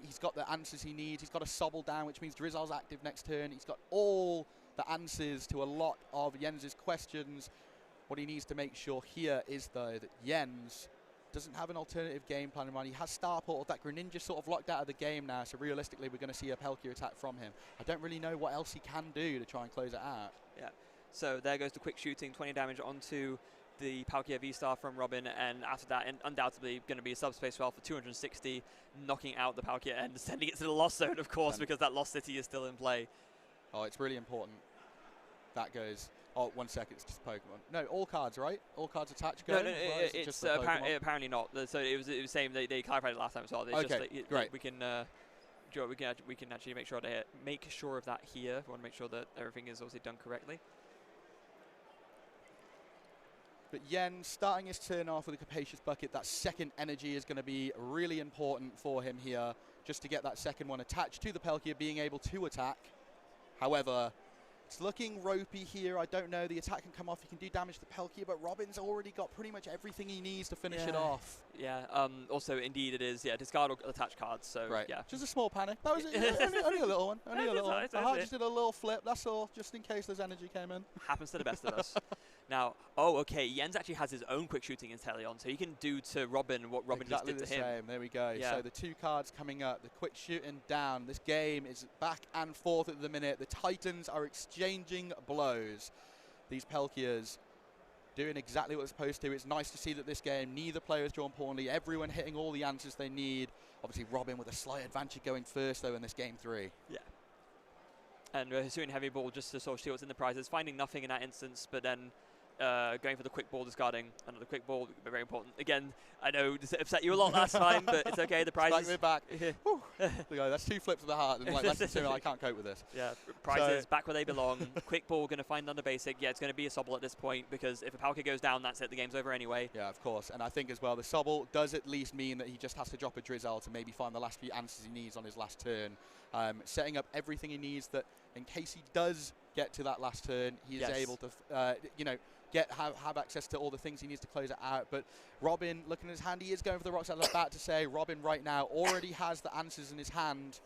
[SPEAKER 1] He's got the answers he needs. He's got a Sobble down, which means Drizzle's active next turn. He's got all the answers to a lot of Jens's questions. What he needs to make sure here is, though, that Jens doesn't have an alternative game plan in mind. He has Star Portal. That Greninja sort of locked out of the game now, so realistically we're going to see a Palkia attack from him. I don't really know what else he can do to try and close it out. Yeah,
[SPEAKER 2] so there goes the quick shooting, 20 damage onto the Palkia V-Star from Robin, and after that, undoubtedly going to be a subspace well for 260, knocking out the Palkia and sending it to the Lost Zone, of course, because that Lost City is still in play.
[SPEAKER 1] Oh, it's really important. That goes... Oh, 1 second, it's just Pokemon. No, all cards, right? All cards attached.
[SPEAKER 2] No, it's apparently not. So it was same. They clarified it last time as well. It's
[SPEAKER 1] okay,
[SPEAKER 2] just
[SPEAKER 1] great.
[SPEAKER 2] We can actually make sure of that here. We want to make sure that everything is obviously done correctly.
[SPEAKER 1] But Jens starting his turn off with a Capacious Bucket. That second energy is going to be really important for him here, just to get that second one attached to the Palkia, being able to attack. However, it's looking ropey here. I don't know. The attack can come off. He can do damage to Palkia, but Robin's already got pretty much everything he needs to finish it off.
[SPEAKER 2] Yeah. Also, indeed, it is. Yeah, discard or attach cards. So yeah.
[SPEAKER 1] Just a small panic. That was only a little one. Only a little one. I just did a little flip. That's all, just in case there's energy came in.
[SPEAKER 2] Happens to the best of us. Now, oh, okay, Jens actually has his own quick shooting Inteleon, so he can do to Robin what Robin
[SPEAKER 1] exactly
[SPEAKER 2] just did to
[SPEAKER 1] the
[SPEAKER 2] him.
[SPEAKER 1] same. There we go.
[SPEAKER 2] Yeah.
[SPEAKER 1] So the 2 cards coming up, the quick shooting down. This game is back and forth at the minute. The Titans are exchanging blows. These Pelkias doing exactly what they're supposed to. It's nice to see that this game, neither player has drawn poorly. Everyone hitting all the answers they need. Obviously, Robin with a slight advantage going first, though, in this game 3.
[SPEAKER 2] Yeah. And shooting heavy ball just to sort of see what's in the prizes, finding nothing in that instance, but then going for the quick ball, discarding another quick ball, very important. Again, I know this upset you a lot last time, but it's okay. The prizes.
[SPEAKER 1] We're back. That's 2 flips of the heart, and like I can't cope with this.
[SPEAKER 2] Yeah, prizes back where they belong. Quick ball going to find under basic. Yeah, it's going to be a Sobble at this point because if a Palkia goes down, that's it. The game's over anyway.
[SPEAKER 1] Yeah, of course. And I think as well, the Sobble does at least mean that he just has to drop a Drizzle to maybe find the last few answers he needs on his last turn, setting up everything he needs that in case he does get to that last turn, he is able to, have access to all the things he needs to close it out. But Robin, looking at his hand, he is going for the Roxanne. I'm about to say, Robin right now already has the answers in his hand.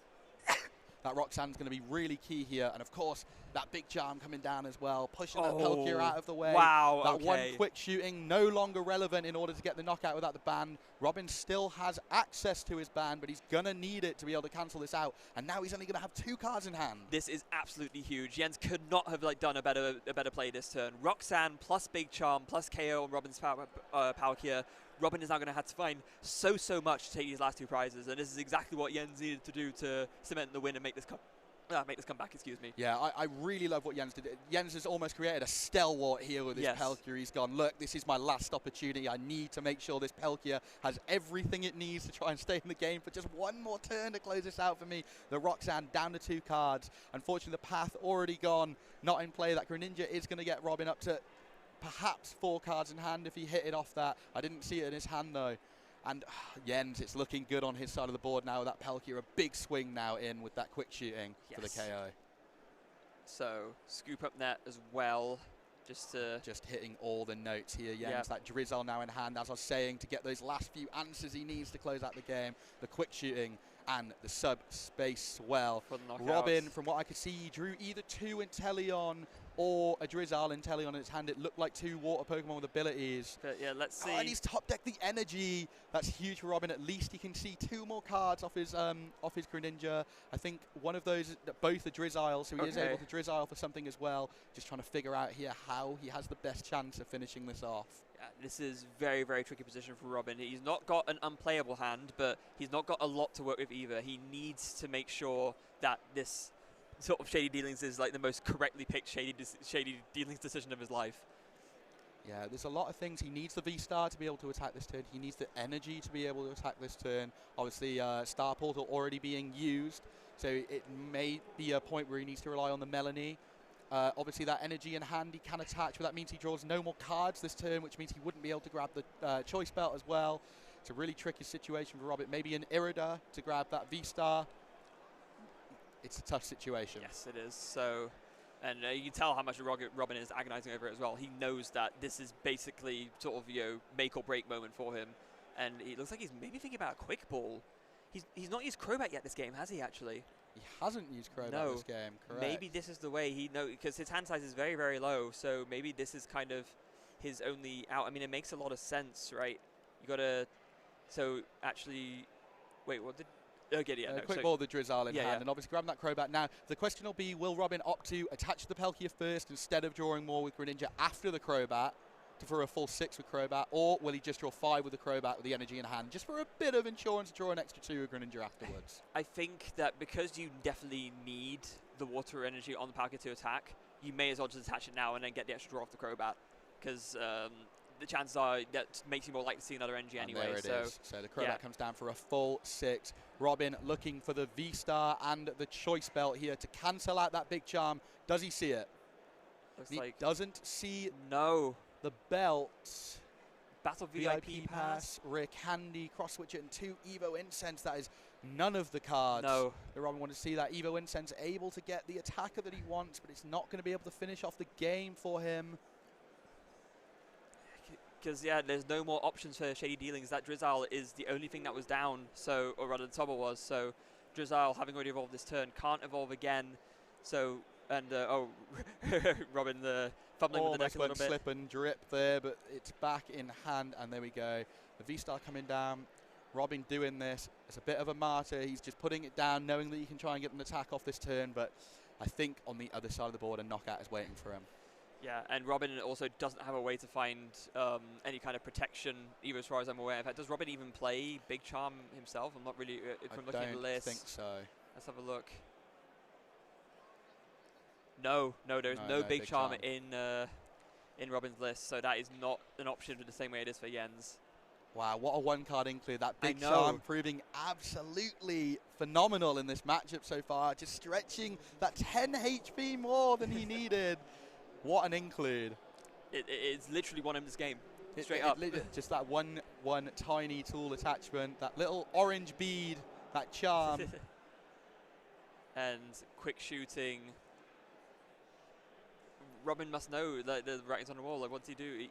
[SPEAKER 1] That Roxanne's going to be really key here. And of course, that big charm coming down as well, pushing that Pelkia out of the way.
[SPEAKER 2] Wow,
[SPEAKER 1] that one quick shooting no longer relevant in order to get the knockout without the ban. Robin still has access to his ban, but he's going to need it to be able to cancel this out. And now he's only going to have 2 cards in hand.
[SPEAKER 2] This is absolutely huge. Jens could not have done a better play this turn. Roxanne plus big charm plus KO on Robin's Palkia. Robin is now going to have to find so much to take these last 2 prizes, and this is exactly what Jens needed to do to cement the win and make this comeback, excuse me.
[SPEAKER 1] Yeah, I really love what Jens did. Jens has almost created a stalwart here with his Palkia. He's gone, look, this is my last opportunity. I need to make sure this Palkia has everything it needs to try and stay in the game for just one more turn to close this out for me. The Roxanne down to 2 cards. Unfortunately, the path already gone, not in play. That Greninja is going to get Robin up to perhaps 4 cards in hand if he hit it off that. I didn't see it in his hand, though. And Jens, it's looking good on his side of the board now with that Palkia. A big swing now in with that quick shooting for the KO.
[SPEAKER 2] So, scoop up net as well.
[SPEAKER 1] Just hitting all the notes here, Jens. That Drizzle now in hand, as I was saying, to get those last few answers he needs to close out the game. The quick shooting and the sub-space swell. Robin, from what I could see, he drew either 2 Inteleon or a Drizzle Inteleon in his hand. It looked like 2 water Pokemon with abilities.
[SPEAKER 2] But yeah, let's see.
[SPEAKER 1] And he's top decked the energy. That's huge for Robin. At least he can see 2 more cards off his Greninja. I think one of those, both are Drizzle, so he is able to Drizzle for something as well. Just trying to figure out here how he has the best chance of finishing this off.
[SPEAKER 2] Yeah, this is very tricky position for Robin. He's not got an unplayable hand, but he's not got a lot to work with either. He needs to make sure that this sort of Shady Dealings is like the most correctly picked Shady Dealings decision of his life.
[SPEAKER 1] Yeah, there's a lot of things. He needs the V-Star to be able to attack this turn. He needs the energy to be able to attack this turn. Obviously, Star Portal already being used, so it may be a point where he needs to rely on the Melanie. Obviously, that energy in hand he can attach, but that means he draws no more cards this turn, which means he wouldn't be able to grab the Choice Belt as well. It's a really tricky situation for Robin. Maybe an Irida to grab that V-Star. It's a tough situation.
[SPEAKER 2] Yes, it is. So, and you can tell how much Robin is agonizing over it as well. He knows that this is basically sort of, make or break moment for him. And it looks like he's maybe thinking about a quick ball. He's not used Crobat yet this game, has he actually?
[SPEAKER 1] He hasn't used Crobat this game, correct.
[SPEAKER 2] Maybe this is the way he knows, because his hand size is very low, so maybe this is kind of his only out. I mean, it makes a lot of sense, right? You gotta, so actually, wait, what did,
[SPEAKER 1] quick ball, the Drizzle in hand, and obviously grabbing that Crobat. Now, the question will be, will Robin opt to attach the Palkia first instead of drawing more with Greninja after the Crobat for a full 6 with Crobat, or will he just draw 5 with the Crobat with the energy in hand, just for a bit of insurance to draw an extra 2 with Greninja afterwards?
[SPEAKER 2] I think that because you definitely need the water energy on the Palkia to attack, you may as well just attach it now and then get the extra draw off the Crobat, because the chances are that makes you more likely to see another energy anyway.
[SPEAKER 1] There it is. So the Crobat comes down for a full 6. Robin looking for the V-Star and the Choice Belt here to cancel out that big charm. Does he see it?
[SPEAKER 2] Looks
[SPEAKER 1] he
[SPEAKER 2] like
[SPEAKER 1] doesn't see
[SPEAKER 2] the
[SPEAKER 1] belt.
[SPEAKER 2] Battle VIP pass.
[SPEAKER 1] Rare Candy, Cross Switcher, and 2 Evo Incense. That is none of the cards that Robin wanted to see. That Evo Incense able to get the attacker that he wants, but it's not going to be able to finish off the game for him.
[SPEAKER 2] Because, there's no more options for Shady Dealings. That Drizzle is the only thing that was down, so, or rather the Sobble was. So Drizzle, having already evolved this turn, can't evolve again. So, and, Robin fumbling with the deck
[SPEAKER 1] almost
[SPEAKER 2] a little
[SPEAKER 1] went
[SPEAKER 2] bit.
[SPEAKER 1] slip and drip there, but it's back in hand, and there we go. The V-Star coming down. Robin doing this. It's a bit of a martyr. He's just putting it down, knowing that he can try and get an attack off this turn, but I think on the other side of the board, a knockout is waiting for him.
[SPEAKER 2] Yeah, and Robin also doesn't have a way to find any kind of protection, either as far as I'm aware. In fact, does Robin even play Big Charm himself? I'm not really, if I'm looking at the list.
[SPEAKER 1] I don't think so.
[SPEAKER 2] Let's have a look. No, there's no Big Charm in Robin's list, so that is not an option the same way it is for Jens.
[SPEAKER 1] Wow, what a one-card include. That Big Charm proving absolutely phenomenal in this matchup so far. Just stretching that 10 HP more than he needed. What an include.
[SPEAKER 2] It's literally won him this game. Straight up.
[SPEAKER 1] Just that one tiny tool attachment, that little orange bead, that charm.
[SPEAKER 2] And quick shooting. Robin must know that the writing's on the wall. Like, what's he do?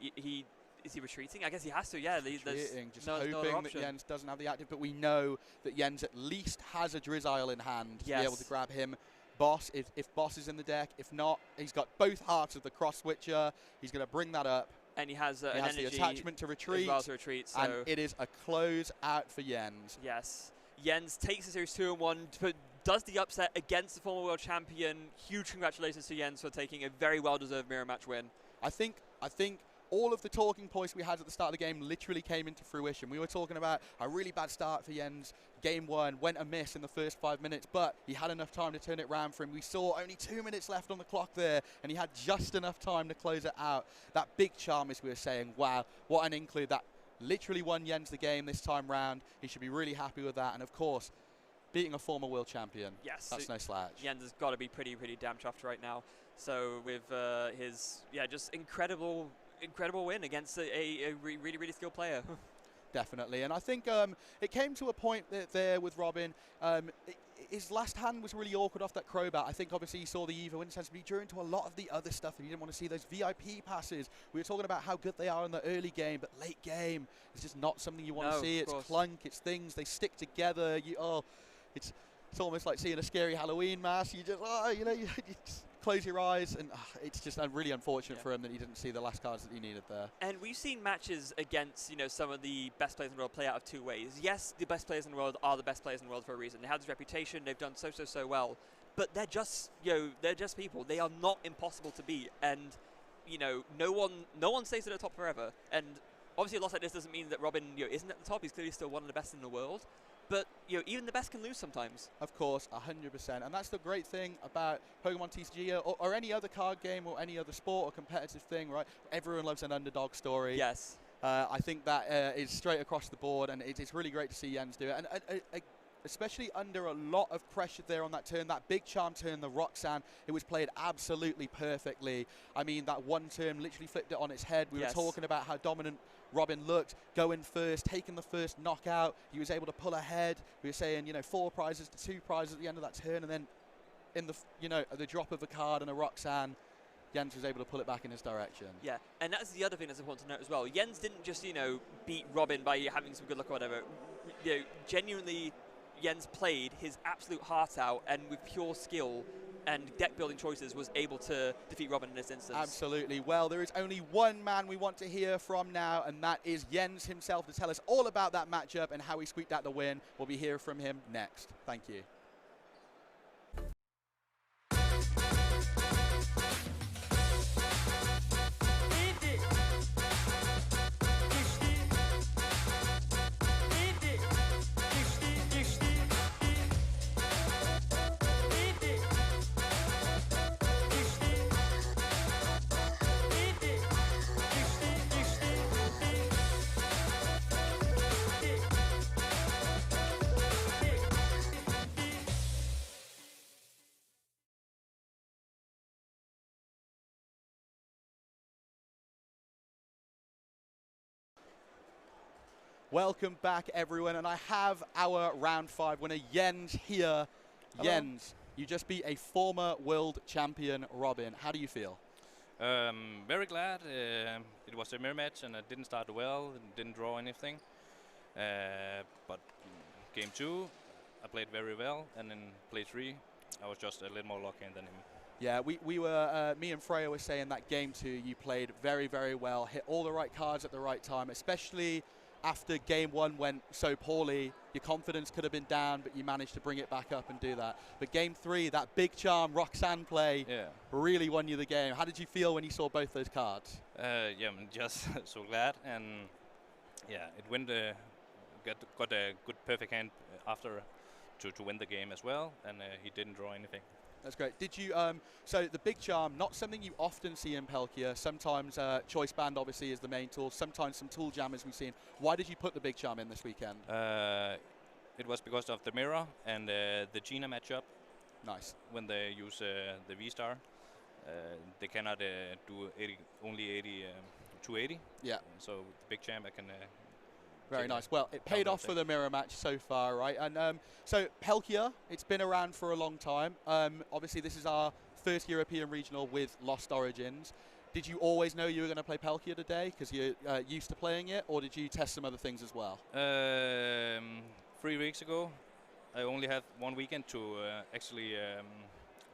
[SPEAKER 2] Is he retreating? I guess he has to, yeah.
[SPEAKER 1] Retreating, just hoping that Jens doesn't have the active, but we know that Jens at least has a Drizzile in hand to be able to grab him. Boss, if Boss is in the deck, if not, he's got both hearts of the cross switcher. He's going to bring that up.
[SPEAKER 2] And he has an
[SPEAKER 1] the attachment to retreat.
[SPEAKER 2] As well to retreat, so
[SPEAKER 1] and it is a close out for Jens.
[SPEAKER 2] Yes. Jens takes the series 2-1, but does the upset against the former world champion. Huge congratulations to Jens for taking a very well-deserved mirror match win.
[SPEAKER 1] I think all of the talking points we had at the start of the game literally came into fruition. We were talking about a really bad start for Jens. Game 1 went amiss in the first 5 minutes, but he had enough time to turn it around for him. We saw only 2 minutes left on the clock there, and he had just enough time to close it out. That Big Charm, as we were saying, wow, what an include. That literally won Jens the game this time round. He should be really happy with that. And of course, beating a former world champion, that's no slouch.
[SPEAKER 2] Jens has got to be pretty damn chuffed right now. So with his, just incredible win against a really skilled player.
[SPEAKER 1] Definitely, and I think it came to a point there with Robin. His last hand was really awkward off that Crobat. I think obviously he saw the Evo Incense, but he drew into a lot of the other stuff and he didn't want to see those VIP passes. We were talking about how good they are in the early game, but late game is just not something you want to see. It's clunk, it's things, they stick together. It's almost like seeing a scary Halloween mask. You just, you just close your eyes, and it's just really unfortunate for him that he didn't see the last cards that he needed there.
[SPEAKER 2] And we've seen matches against, some of the best players in the world play out of two ways. Yes, the best players in the world are the best players in the world for a reason. They have this reputation. They've done so well. But they're just, they're just people. They are not impossible to beat. And, no one stays at the top forever. And obviously a loss like this doesn't mean that Robin, isn't at the top. He's clearly still one of the best in the world. But, even the best can lose sometimes.
[SPEAKER 1] Of course, 100%. And that's the great thing about Pokemon TCG or any other card game or any other sport or competitive thing, right? Everyone loves an underdog story.
[SPEAKER 2] Yes.
[SPEAKER 1] I think that is straight across the board, and it's really great to see Jens do it. And especially under a lot of pressure there on that turn, that Big Charm turn, the Roxanne, it was played absolutely perfectly. I mean, that one turn literally flipped it on its head. We were talking about how dominant Robin looked, going first, taking the first knockout. He was able to pull ahead. We were saying, 4 prizes to 2 prizes at the end of that turn, and then in the, the drop of a card and a Roxanne, Jens was able to pull it back in his direction.
[SPEAKER 2] Yeah, and that's the other thing that's important to note as well. Jens didn't just, beat Robin by having some good luck or whatever. Genuinely, Jens played his absolute heart out, and with pure skill and deck building choices was able to defeat Robin in this instance.
[SPEAKER 1] Absolutely. Well, there is only one man we want to hear from now, and that is Jens himself to tell us all about that matchup and how he squeaked out the win. We'll be hearing from him next. Thank you. Welcome back, everyone, and I have our round 5 winner, Jens, here. Hello. Jens, you just beat a former world champion, Robin. How do you feel?
[SPEAKER 3] Very glad. It was a mirror match, and I didn't start well, didn't draw anything. But game 2, I played very well, and in play 3, I was just a little more lucky than him.
[SPEAKER 1] Yeah, we were, me and Freya were saying that game 2 you played very, very well, hit all the right cards at the right time, especially after game 1 went so poorly. Your confidence could have been down, but you managed to bring it back up and do that. But game 3, that big charm Roxanne play really won you the game. How did you feel when you saw both those cards?
[SPEAKER 3] Yeah, I'm just so glad, and yeah, it went got a good perfect hand after to win the game as well, and he didn't draw anything.
[SPEAKER 1] That's great. Did you, so the big charm, not something you often see in Palkia. Sometimes Choice Band obviously is the main tool, sometimes some tool jammers we've seen. Why did you put the big charm in this weekend?
[SPEAKER 3] It was because of the mirror and the Gina matchup.
[SPEAKER 1] Nice.
[SPEAKER 3] When they use the V-Star, they cannot do 80, only 80, 280.
[SPEAKER 1] Yeah.
[SPEAKER 3] So the big champ I can...
[SPEAKER 1] Very nice. Well, it paid off for the mirror match so far, right? And so Palkia, it's been around for a long time. Obviously, this is our first European regional with Lost Origins. Did you always know you were going to play Palkia today because you're used to playing it, or did you test some other things as well?
[SPEAKER 3] 3 weeks ago, I only had 1 weekend to actually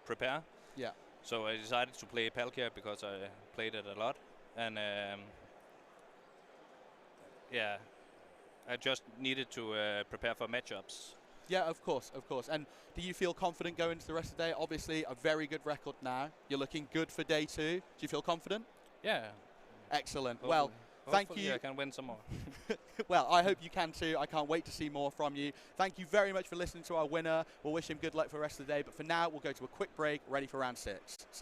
[SPEAKER 3] prepare.
[SPEAKER 1] Yeah.
[SPEAKER 3] So I decided to play Palkia because I played it a lot, and yeah. I just needed to prepare for matchups.
[SPEAKER 1] Yeah, of course, of course. And do you feel confident going into the rest of the day? Obviously, a very good record now. You're looking good for day 2. Do you feel confident?
[SPEAKER 3] Yeah.
[SPEAKER 1] Excellent.
[SPEAKER 3] Hopefully.
[SPEAKER 1] Well, thank
[SPEAKER 3] Hopefully
[SPEAKER 1] you.
[SPEAKER 3] I can win some more.
[SPEAKER 1] Well, I hope you can too. I can't wait to see more from you. Thank you very much for listening to our winner. We'll wish him good luck for the rest of the day. But for now, we'll go to a quick break, ready for round 6. See